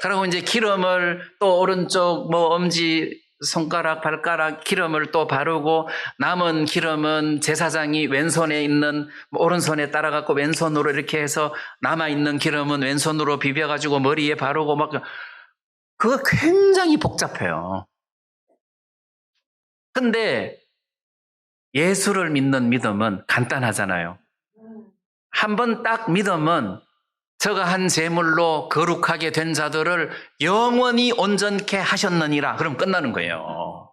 그리고 이제 기름을 또 오른쪽 엄지 손가락, 발가락 기름을 또 바르고 남은 기름은 제사장이 왼손에 있는 오른손에 따라갖고 왼손으로 이렇게 해서 남아있는 기름은 왼손으로 비벼가지고 머리에 바르고 그거 굉장히 복잡해요. 근데 예수를 믿는 믿음은 간단하잖아요. 한번 딱 믿으면 저가 한 제물로 거룩하게 된 자들을 영원히 온전케 하셨느니라. 그럼 끝나는 거예요.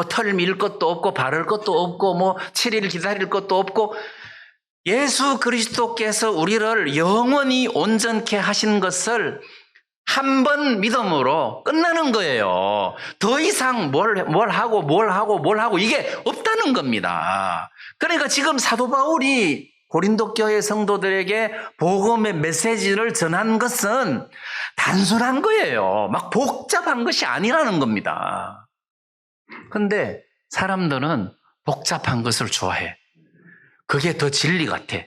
털 밀 것도 없고 바를 것도 없고 7일 기다릴 것도 없고 예수 그리스도께서 우리를 영원히 온전케 하신 것을 한 번 믿음으로 끝나는 거예요. 더 이상 뭘 하고 이게 없다는 겁니다. 그러니까 지금 사도 바울이 고린도 교회 성도들에게 복음의 메시지를 전한 것은 단순한 거예요. 막 복잡한 것이 아니라는 겁니다. 그런데 사람들은 복잡한 것을 좋아해. 그게 더 진리 같아.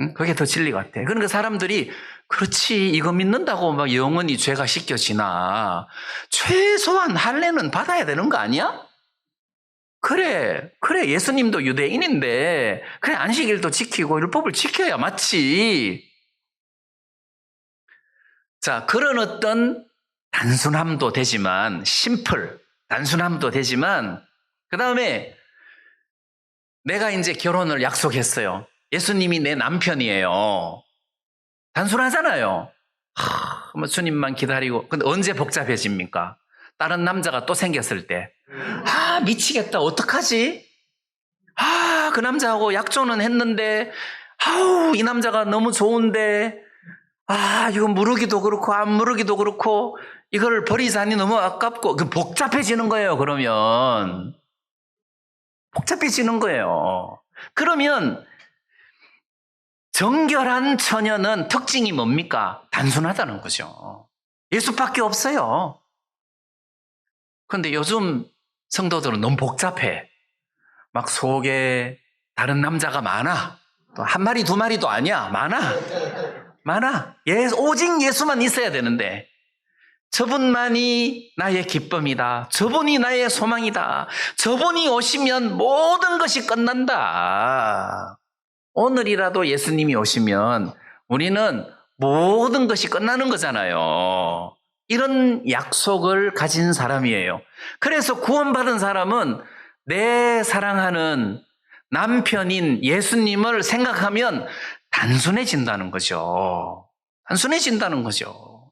응? 그게 더 진리 같아. 그러니까 사람들이 그렇지 이거 믿는다고 막 영원히 죄가 씻겨지나. 최소한 할례는 받아야 되는 거 아니야? 그래 예수님도 유대인인데 그래 안식일도 지키고 율법을 지켜야 맞지. 자, 그런 어떤 단순함도 되지만 단순함도 되지만 그 다음에 내가 이제 결혼을 약속했어요. 예수님이 내 남편이에요. 단순하잖아요. 주님만 기다리고. 근데 언제 복잡해집니까? 다른 남자가 또 생겼을 때 미치겠다. 어떡하지? 그 남자하고 약조는 했는데 이 남자가 너무 좋은데 이거 무르기도 그렇고 안 무르기도 그렇고 이걸 버리자니 너무 아깝고 복잡해지는 거예요. 그러면 복잡해지는 거예요. 그러면 정결한 처녀는 특징이 뭡니까? 단순하다는 거죠. 예수밖에 없어요. 그런데 요즘 성도들은 너무 복잡해. 막 속에 다른 남자가 많아. 또 한 마리 두 마리도 아니야. 많아. 오직 예수만 있어야 되는데 저분만이 나의 기쁨이다. 저분이 나의 소망이다. 저분이 오시면 모든 것이 끝난다. 오늘이라도 예수님이 오시면 우리는 모든 것이 끝나는 거잖아요. 이런 약속을 가진 사람이에요. 그래서 구원받은 사람은 내 사랑하는 남편인 예수님을 생각하면 단순해진다는 거죠. 단순해진다는 거죠.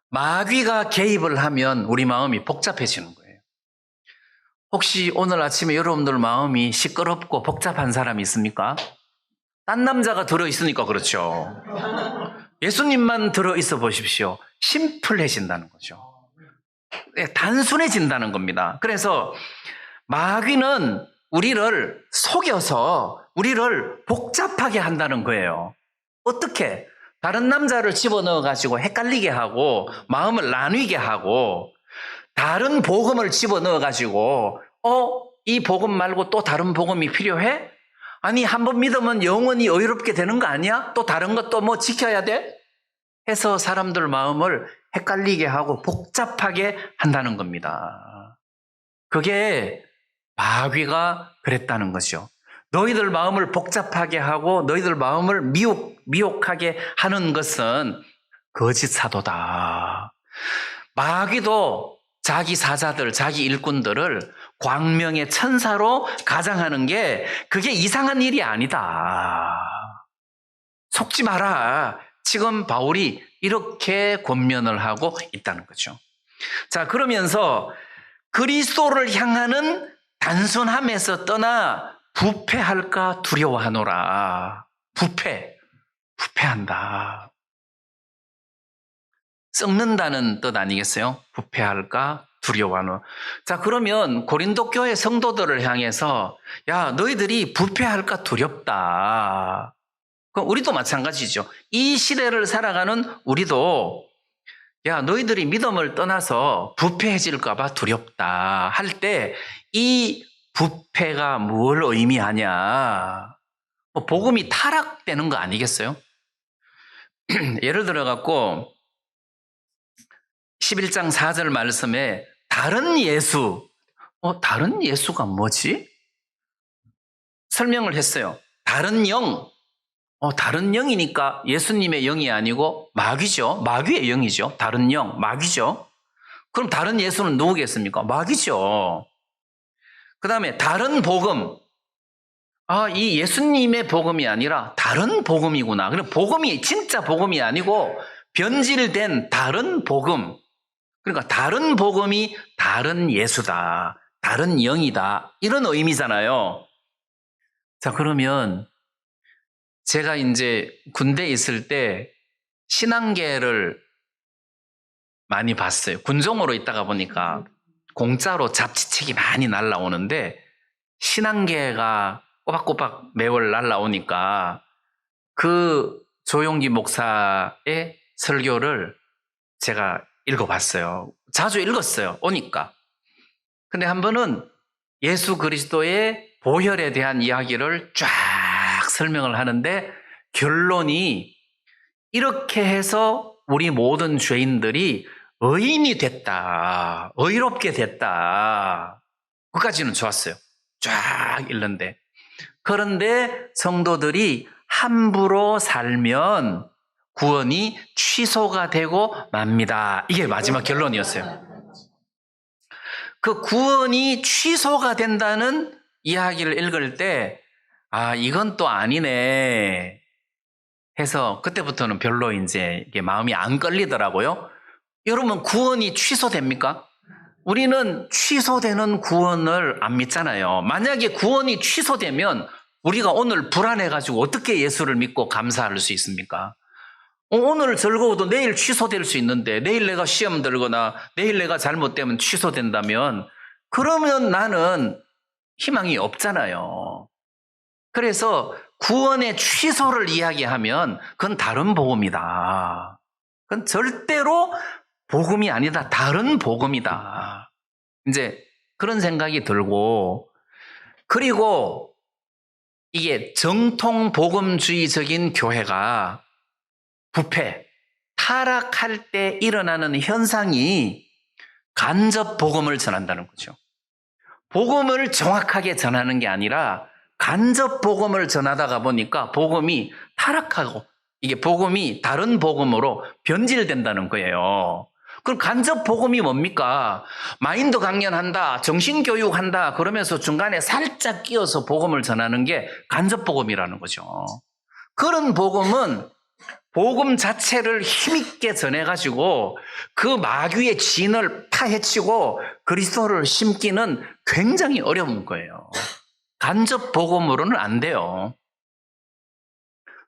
마귀가 개입을 하면 우리 마음이 복잡해지는 거예요. 혹시 오늘 아침에 여러분들 마음이 시끄럽고 복잡한 사람이 있습니까? 딴 남자가 들어있으니까 그렇죠. 예수님만 들어있어 보십시오. 심플해진다는 거죠. 단순해진다는 겁니다. 그래서 마귀는 우리를 속여서 우리를 복잡하게 한다는 거예요. 어떻게? 다른 남자를 집어넣어가지고 헷갈리게 하고 마음을 나뉘게 하고 다른 복음을 집어넣어가지고 이 복음 말고 또 다른 복음이 필요해? 아니 한 번 믿으면 영원히 의롭게 되는 거 아니야? 또 다른 것도 뭐 지켜야 돼? 해서 사람들 마음을 헷갈리게 하고 복잡하게 한다는 겁니다. 그게 마귀가 그랬다는 거죠. 너희들 마음을 복잡하게 하고 너희들 마음을 미혹하게 하는 것은 거짓 사도다. 마귀도 자기 사자들, 자기 일꾼들을 광명의 천사로 가장하는 게 그게 이상한 일이 아니다. 속지 마라. 지금 바울이 이렇게 권면을 하고 있다는 거죠. 자, 그러면서 그리스도를 향하는 단순함에서 떠나 부패할까 두려워하노라. 부패한다. 썩는다는 뜻 아니겠어요? 부패할까 두려워하노라. 자, 그러면 고린도 교회 성도들을 향해서 야, 너희들이 부패할까 두렵다. 그럼 우리도 마찬가지죠. 이 시대를 살아가는 우리도 야, 너희들이 믿음을 떠나서 부패해질까 봐 두렵다 할 때 이 부패가 뭘 의미하냐? 복음이 타락되는 거 아니겠어요? 예를 들어 갖고 11장 4절 말씀에 다른 예수, 다른 예수가 뭐지? 설명을 했어요. 다른 영, 다른 영이니까 예수님의 영이 아니고 마귀죠. 마귀의 영이죠. 다른 영, 마귀죠. 그럼 다른 예수는 누구겠습니까? 마귀죠. 그 다음에 다른 복음. 이 예수님의 복음이 아니라 다른 복음이구나. 그럼 복음이 진짜 복음이 아니고 변질된 다른 복음. 그러니까 다른 복음이 다른 예수다. 다른 영이다. 이런 의미잖아요. 자, 그러면 제가 이제 군대에 있을 때 신앙계를 많이 봤어요. 군종으로 있다가 보니까 공짜로 잡지책이 많이 날라오는데 신앙계가 꼬박꼬박 매월 날라오니까 그 조용기 목사의 설교를 제가 읽어봤어요. 자주 읽었어요. 오니까. 근데 한 번은 예수 그리스도의 보혈에 대한 이야기를 쫙 설명을 하는데 결론이 이렇게 해서 우리 모든 죄인들이 의인이 됐다. 의롭게 됐다. 그까지는 좋았어요. 쫙 읽는데. 그런데 성도들이 함부로 살면 구원이 취소가 되고 맙니다. 이게 마지막 결론이었어요. 그 구원이 취소가 된다는 이야기를 읽을 때 이건 또 아니네 해서 그때부터는 별로 이제 이게 마음이 안 끌리더라고요. 여러분, 구원이 취소됩니까? 우리는 취소되는 구원을 안 믿잖아요. 만약에 구원이 취소되면 우리가 오늘 불안해가지고 어떻게 예수를 믿고 감사할 수 있습니까? 오늘 즐거워도 내일 취소될 수 있는데 내일 내가 시험 들거나 내일 내가 잘못되면 취소된다면 그러면 나는 희망이 없잖아요. 그래서 구원의 취소를 이야기하면 그건 다른 복음이다. 그건 절대로 복음이 아니다. 다른 복음이다. 이제 그런 생각이 들고, 그리고 이게 정통 복음주의적인 교회가 부패, 타락할 때 일어나는 현상이 간접 복음을 전한다는 거죠. 복음을 정확하게 전하는 게 아니라 간접 복음을 전하다가 보니까 복음이 타락하고 이게 복음이 다른 복음으로 변질된다는 거예요. 그럼 간접 복음이 뭡니까? 마인드 강연한다, 정신교육한다 그러면서 중간에 살짝 끼어서 복음을 전하는 게 간접 복음이라는 거죠. 그런 복음은 복음 자체를 힘있게 전해가지고 그 마귀의 진을 파헤치고 그리스도를 심기는 굉장히 어려운 거예요. 간접 복음으로는 안 돼요.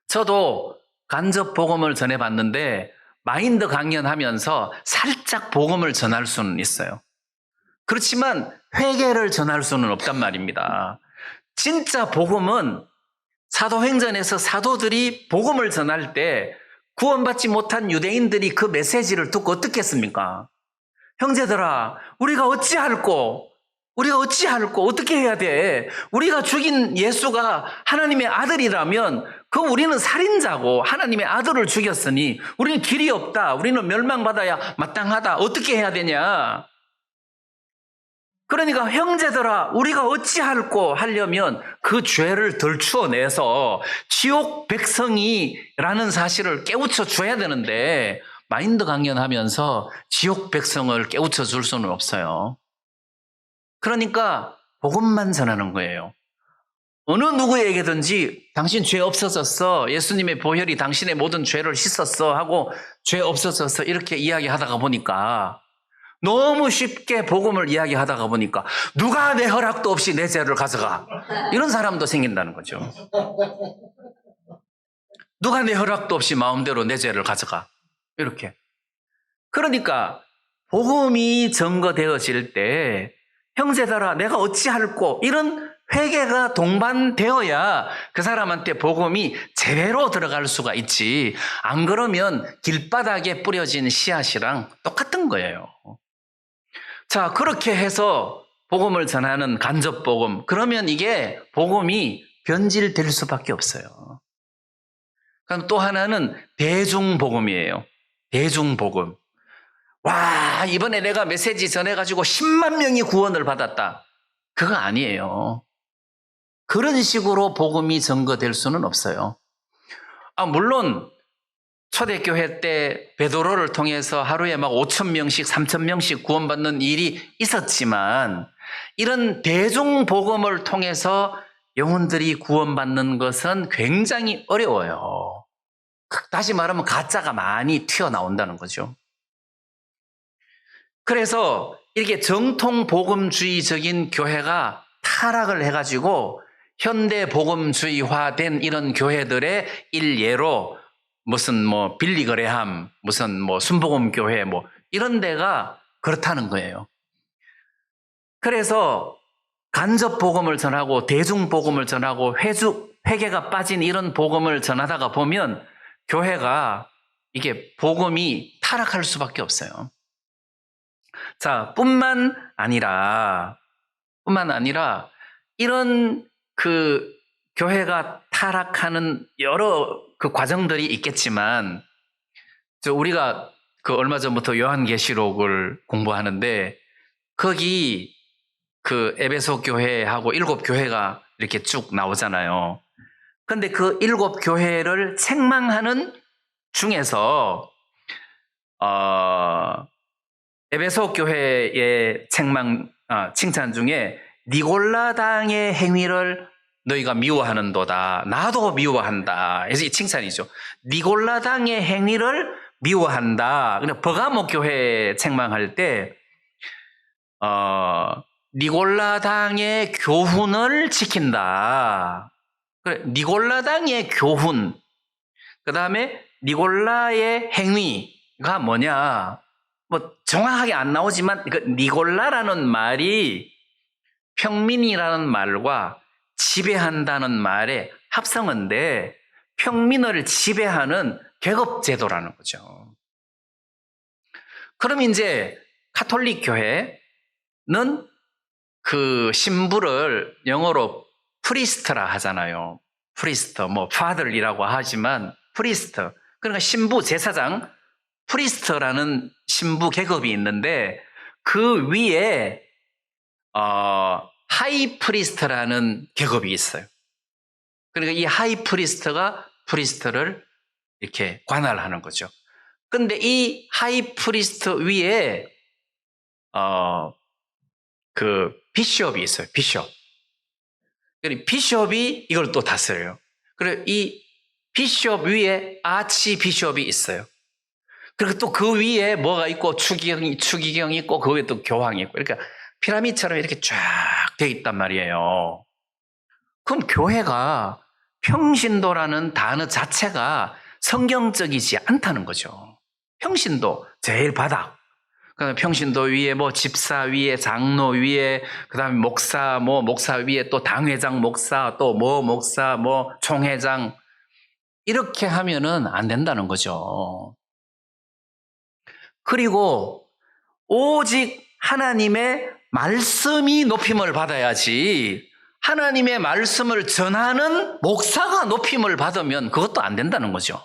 저도 간접 복음을 전해봤는데 마인드 강연하면서 살짝 복음을 전할 수는 있어요. 그렇지만 회개를 전할 수는 없단 말입니다. 진짜 복음은 사도행전에서 사도들이 복음을 전할 때 구원받지 못한 유대인들이 그 메시지를 듣고 어떻게 했습니까? 형제들아, 우리가 어찌할꼬? 어떻게 해야 돼? 우리가 죽인 예수가 하나님의 아들이라면 그 우리는 살인자고 하나님의 아들을 죽였으니 우리는 길이 없다. 우리는 멸망받아야 마땅하다. 어떻게 해야 되냐? 그러니까 형제들아 우리가 어찌할꼬 하려면 그 죄를 덜추어내서 지옥 백성이라는 사실을 깨우쳐 줘야 되는데 마인드 강연하면서 지옥 백성을 깨우쳐 줄 수는 없어요. 그러니까 복음만 전하는 거예요. 어느 누구에게든지 당신 죄 없어졌어. 예수님의 보혈이 당신의 모든 죄를 씻었어 하고 죄 없어졌어 이렇게 이야기하다가 보니까 너무 쉽게 복음을 이야기하다가 보니까 누가 내 허락도 없이 내 죄를 가져가. 이런 사람도 생긴다는 거죠. 누가 내 허락도 없이 마음대로 내 죄를 가져가. 이렇게. 그러니까 복음이 증거되어질 때 형제들아 내가 어찌할꼬 이런 회개가 동반되어야 그 사람한테 복음이 제대로 들어갈 수가 있지. 안 그러면 길바닥에 뿌려진 씨앗이랑 똑같은 거예요. 자, 그렇게 해서 복음을 전하는 간접 복음. 그러면 이게 복음이 변질될 수밖에 없어요. 그럼 또 하나는 대중복음이에요. 대중복음. 와, 이번에 내가 메시지 전해가지고 10만 명이 구원을 받았다. 그거 아니에요. 그런 식으로 복음이 증거될 수는 없어요. 물론 초대교회 때 베드로를 통해서 하루에 막 5,000명씩 3,000명씩 구원받는 일이 있었지만 이런 대중복음을 통해서 영혼들이 구원받는 것은 굉장히 어려워요. 다시 말하면 가짜가 많이 튀어나온다는 거죠. 그래서 이렇게 정통복음주의적인 교회가 타락을 해가지고 현대복음주의화된 이런 교회들의 일예로 무슨 빌리 그레함, 무슨 순복음교회 이런 데가 그렇다는 거예요. 그래서 간접 복음을 전하고 대중복음을 전하고 회개가 빠진 이런 복음을 전하다가 보면 교회가 이게 복음이 타락할 수밖에 없어요. 자, 뿐만 아니라 이런 그 교회가 타락하는 여러 그 과정들이 있겠지만 우리가 그 얼마 전부터 요한계시록을 공부하는데 거기 그 에베소 교회하고 7교회가 이렇게 쭉 나오잖아요. 그런데 그 7교회를 책망하는 중에서 에베소 교회의 칭찬 중에 니골라당의 행위를 너희가 미워하는도다. 나도 미워한다. 그래서 이 칭찬이죠. 니골라당의 행위를 미워한다. 그냥 버가모 교회 책망할 때 니골라당의 교훈을 지킨다. 그래, 니골라당의 교훈. 그 다음에 니골라의 행위가 뭐냐? 정확하게 안 나오지만 그 니골라라는 말이 평민이라는 말과 지배한다는 말의 합성어인데 평민을 지배하는 계급제도라는 거죠. 그럼 이제 가톨릭 교회는 그 신부를 영어로 프리스트라 하잖아요. 프리스트, 뭐 파들이라고 하지만 프리스트, 그러니까 신부 제사장, 프리스트라는 신부 계급이 있는데 그 위에 하이 프리스트라는 계급이 있어요. 그러니까 이 하이 프리스트가 프리스트를 이렇게 관할하는 거죠. 근데 이 하이 프리스트 위에 그 비숍이 있어요. 비숍. 그리고 비숍이 이걸 또 다스려요. 그리고 이 비숍 위에 아치 비숍이 있어요. 그리고 또 그 위에 뭐가 있고 추기경이 있고 그 위에 또 교황이 있고, 그러니까 피라미드처럼 이렇게 쫙 되어 있단 말이에요. 그럼 교회가 평신도라는 단어 자체가 성경적이지 않다는 거죠. 평신도 제일 바닥. 그다음에 평신도 위에 뭐 집사 위에 장로 위에 그다음에 목사 목사 위에 또 당회장 목사 또 뭐 목사 뭐 총회장 이렇게 하면은 안 된다는 거죠. 그리고 오직 하나님의 말씀이 높임을 받아야지 하나님의 말씀을 전하는 목사가 높임을 받으면 그것도 안 된다는 거죠.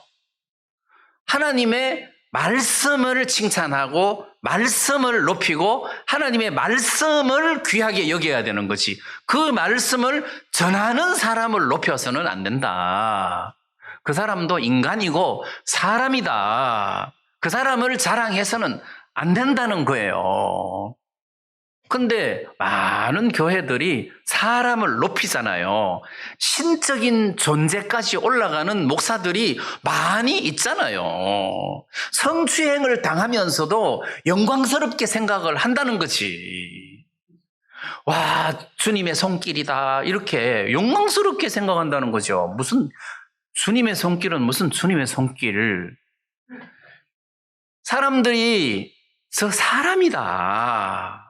하나님의 말씀을 칭찬하고 말씀을 높이고 하나님의 말씀을 귀하게 여겨야 되는 거지. 그 말씀을 전하는 사람을 높여서는 안 된다. 그 사람도 인간이고 사람이다. 그 사람을 자랑해서는 안 된다는 거예요. 근데 많은 교회들이 사람을 높이잖아요. 신적인 존재까지 올라가는 목사들이 많이 있잖아요. 성추행을 당하면서도 영광스럽게 생각을 한다는 거지. 와, 주님의 손길이다. 이렇게 영광스럽게 생각한다는 거죠. 무슨 주님의 손길은 무슨 주님의 손길. 사람들이 저 사람이다.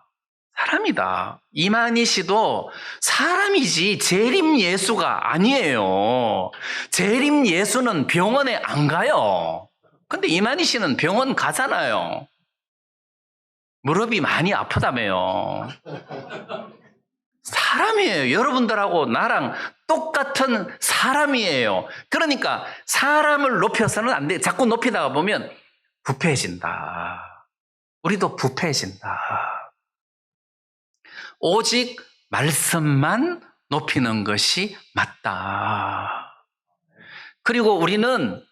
사람이다. 이만희 씨도 사람이지 재림 예수가 아니에요. 재림 예수는 병원에 안 가요. 근데 이만희 씨는 병원 가잖아요. 무릎이 많이 아프다며요. 사람이에요. 여러분들하고 나랑 똑같은 사람이에요. 그러니까 사람을 높여서는 안 돼. 자꾸 높이다가 보면 부패해진다. 우리도 부패해진다. 오직 말씀만 높이는 것이 맞다. 그리고 우리는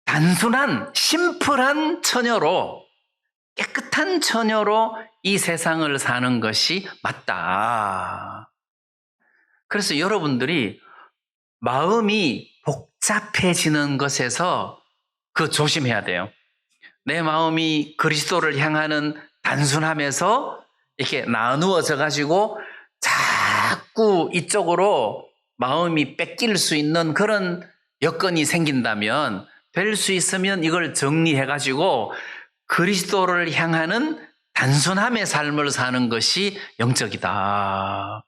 단순한 심플한 처녀로 깨끗한 처녀로 이 세상을 사는 것이 맞다. 그래서 여러분들이 마음이 복잡해지는 것에서 그 조심해야 돼요. 내 마음이 그리스도를 향하는 단순함에서 이렇게 나누어져 가지고 자꾸 이쪽으로 마음이 뺏길 수 있는 그런 여건이 생긴다면 될 수 있으면 이걸 정리해 가지고 그리스도를 향하는 단순함의 삶을 사는 것이 영적이다.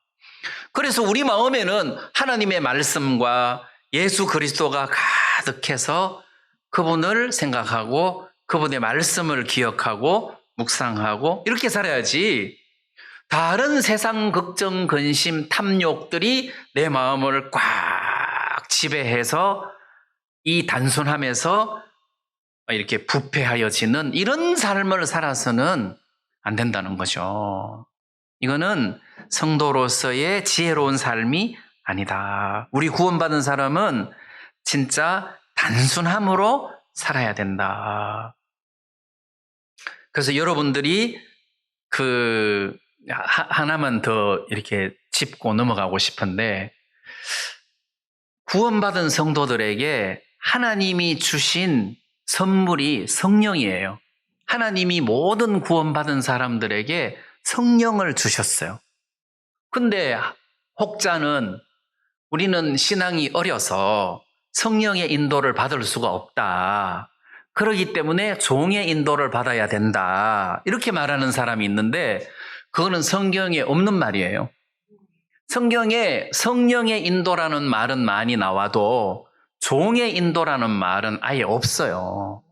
그래서 우리 마음에는 하나님의 말씀과 예수 그리스도가 가득해서 그분을 생각하고 그분의 말씀을 기억하고 묵상하고 이렇게 살아야지 다른 세상 걱정, 근심, 탐욕들이 내 마음을 꽉 지배해서 이 단순함에서 이렇게 부패하여지는 이런 삶을 살아서는 안 된다는 거죠. 이거는 성도로서의 지혜로운 삶이 아니다. 우리 구원받은 사람은 진짜 단순함으로 살아야 된다. 그래서 여러분들이 하나만 더 이렇게 짚고 넘어가고 싶은데, 구원받은 성도들에게 하나님이 주신 선물이 성령이에요. 하나님이 모든 구원받은 사람들에게 성령을 주셨어요. 근데 혹자는 우리는 신앙이 어려서 성령의 인도를 받을 수가 없다. 그렇기 때문에 종의 인도를 받아야 된다. 이렇게 말하는 사람이 있는데 그거는 성경에 없는 말이에요. 성경에 성령의 인도라는 말은 많이 나와도 종의 인도라는 말은 아예 없어요.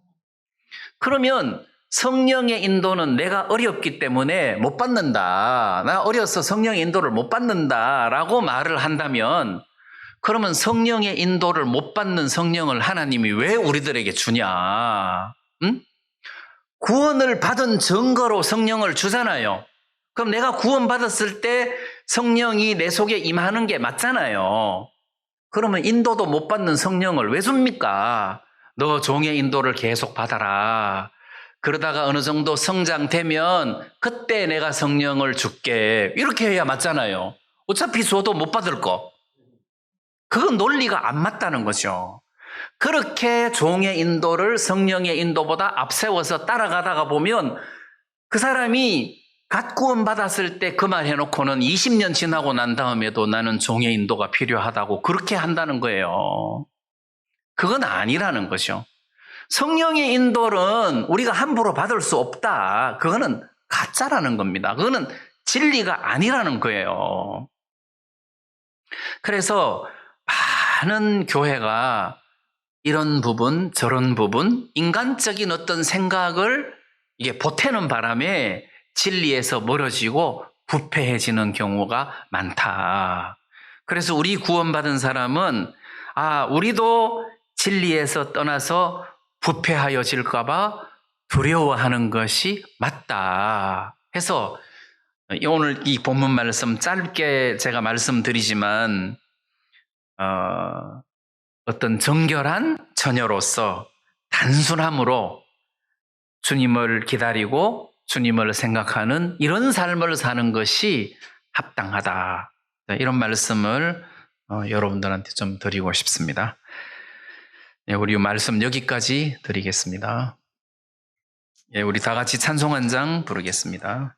그러면 성령의 인도는 내가 어렵기 때문에 못 받는다. 나 어려서 성령의 인도를 못 받는다라고 말을 한다면 그러면 성령의 인도를 못 받는 성령을 하나님이 왜 우리들에게 주냐? 응? 구원을 받은 증거로 성령을 주잖아요. 그럼 내가 구원받았을 때 성령이 내 속에 임하는 게 맞잖아요. 그러면 인도도 못 받는 성령을 왜 줍니까? 너 종의 인도를 계속 받아라. 그러다가 어느 정도 성장되면 그때 내가 성령을 줄게. 이렇게 해야 맞잖아요. 어차피 줘도 못 받을 거. 그건 논리가 안 맞다는 거죠. 그렇게 종의 인도를 성령의 인도보다 앞세워서 따라가다가 보면 그 사람이 갓 구원 받았을 때 그 말 해놓고는 20년 지나고 난 다음에도 나는 종의 인도가 필요하다고 그렇게 한다는 거예요. 그건 아니라는 거죠. 성령의 인도는 우리가 함부로 받을 수 없다. 그거는 가짜라는 겁니다. 그거는 진리가 아니라는 거예요. 그래서 많은 교회가 이런 부분, 저런 부분, 인간적인 어떤 생각을 이게 보태는 바람에 진리에서 멀어지고 부패해지는 경우가 많다. 그래서 우리 구원받은 사람은 우리도 진리에서 떠나서 부패하여질까봐 두려워하는 것이 맞다. 해서 오늘 이 본문 말씀 짧게 제가 말씀드리지만 어떤 정결한 처녀로서 단순함으로 주님을 기다리고 주님을 생각하는 이런 삶을 사는 것이 합당하다. 이런 말씀을 여러분들한테 좀 드리고 싶습니다. 우리 말씀 여기까지 드리겠습니다. 우리 다 같이 찬송 한 장 부르겠습니다.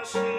하시네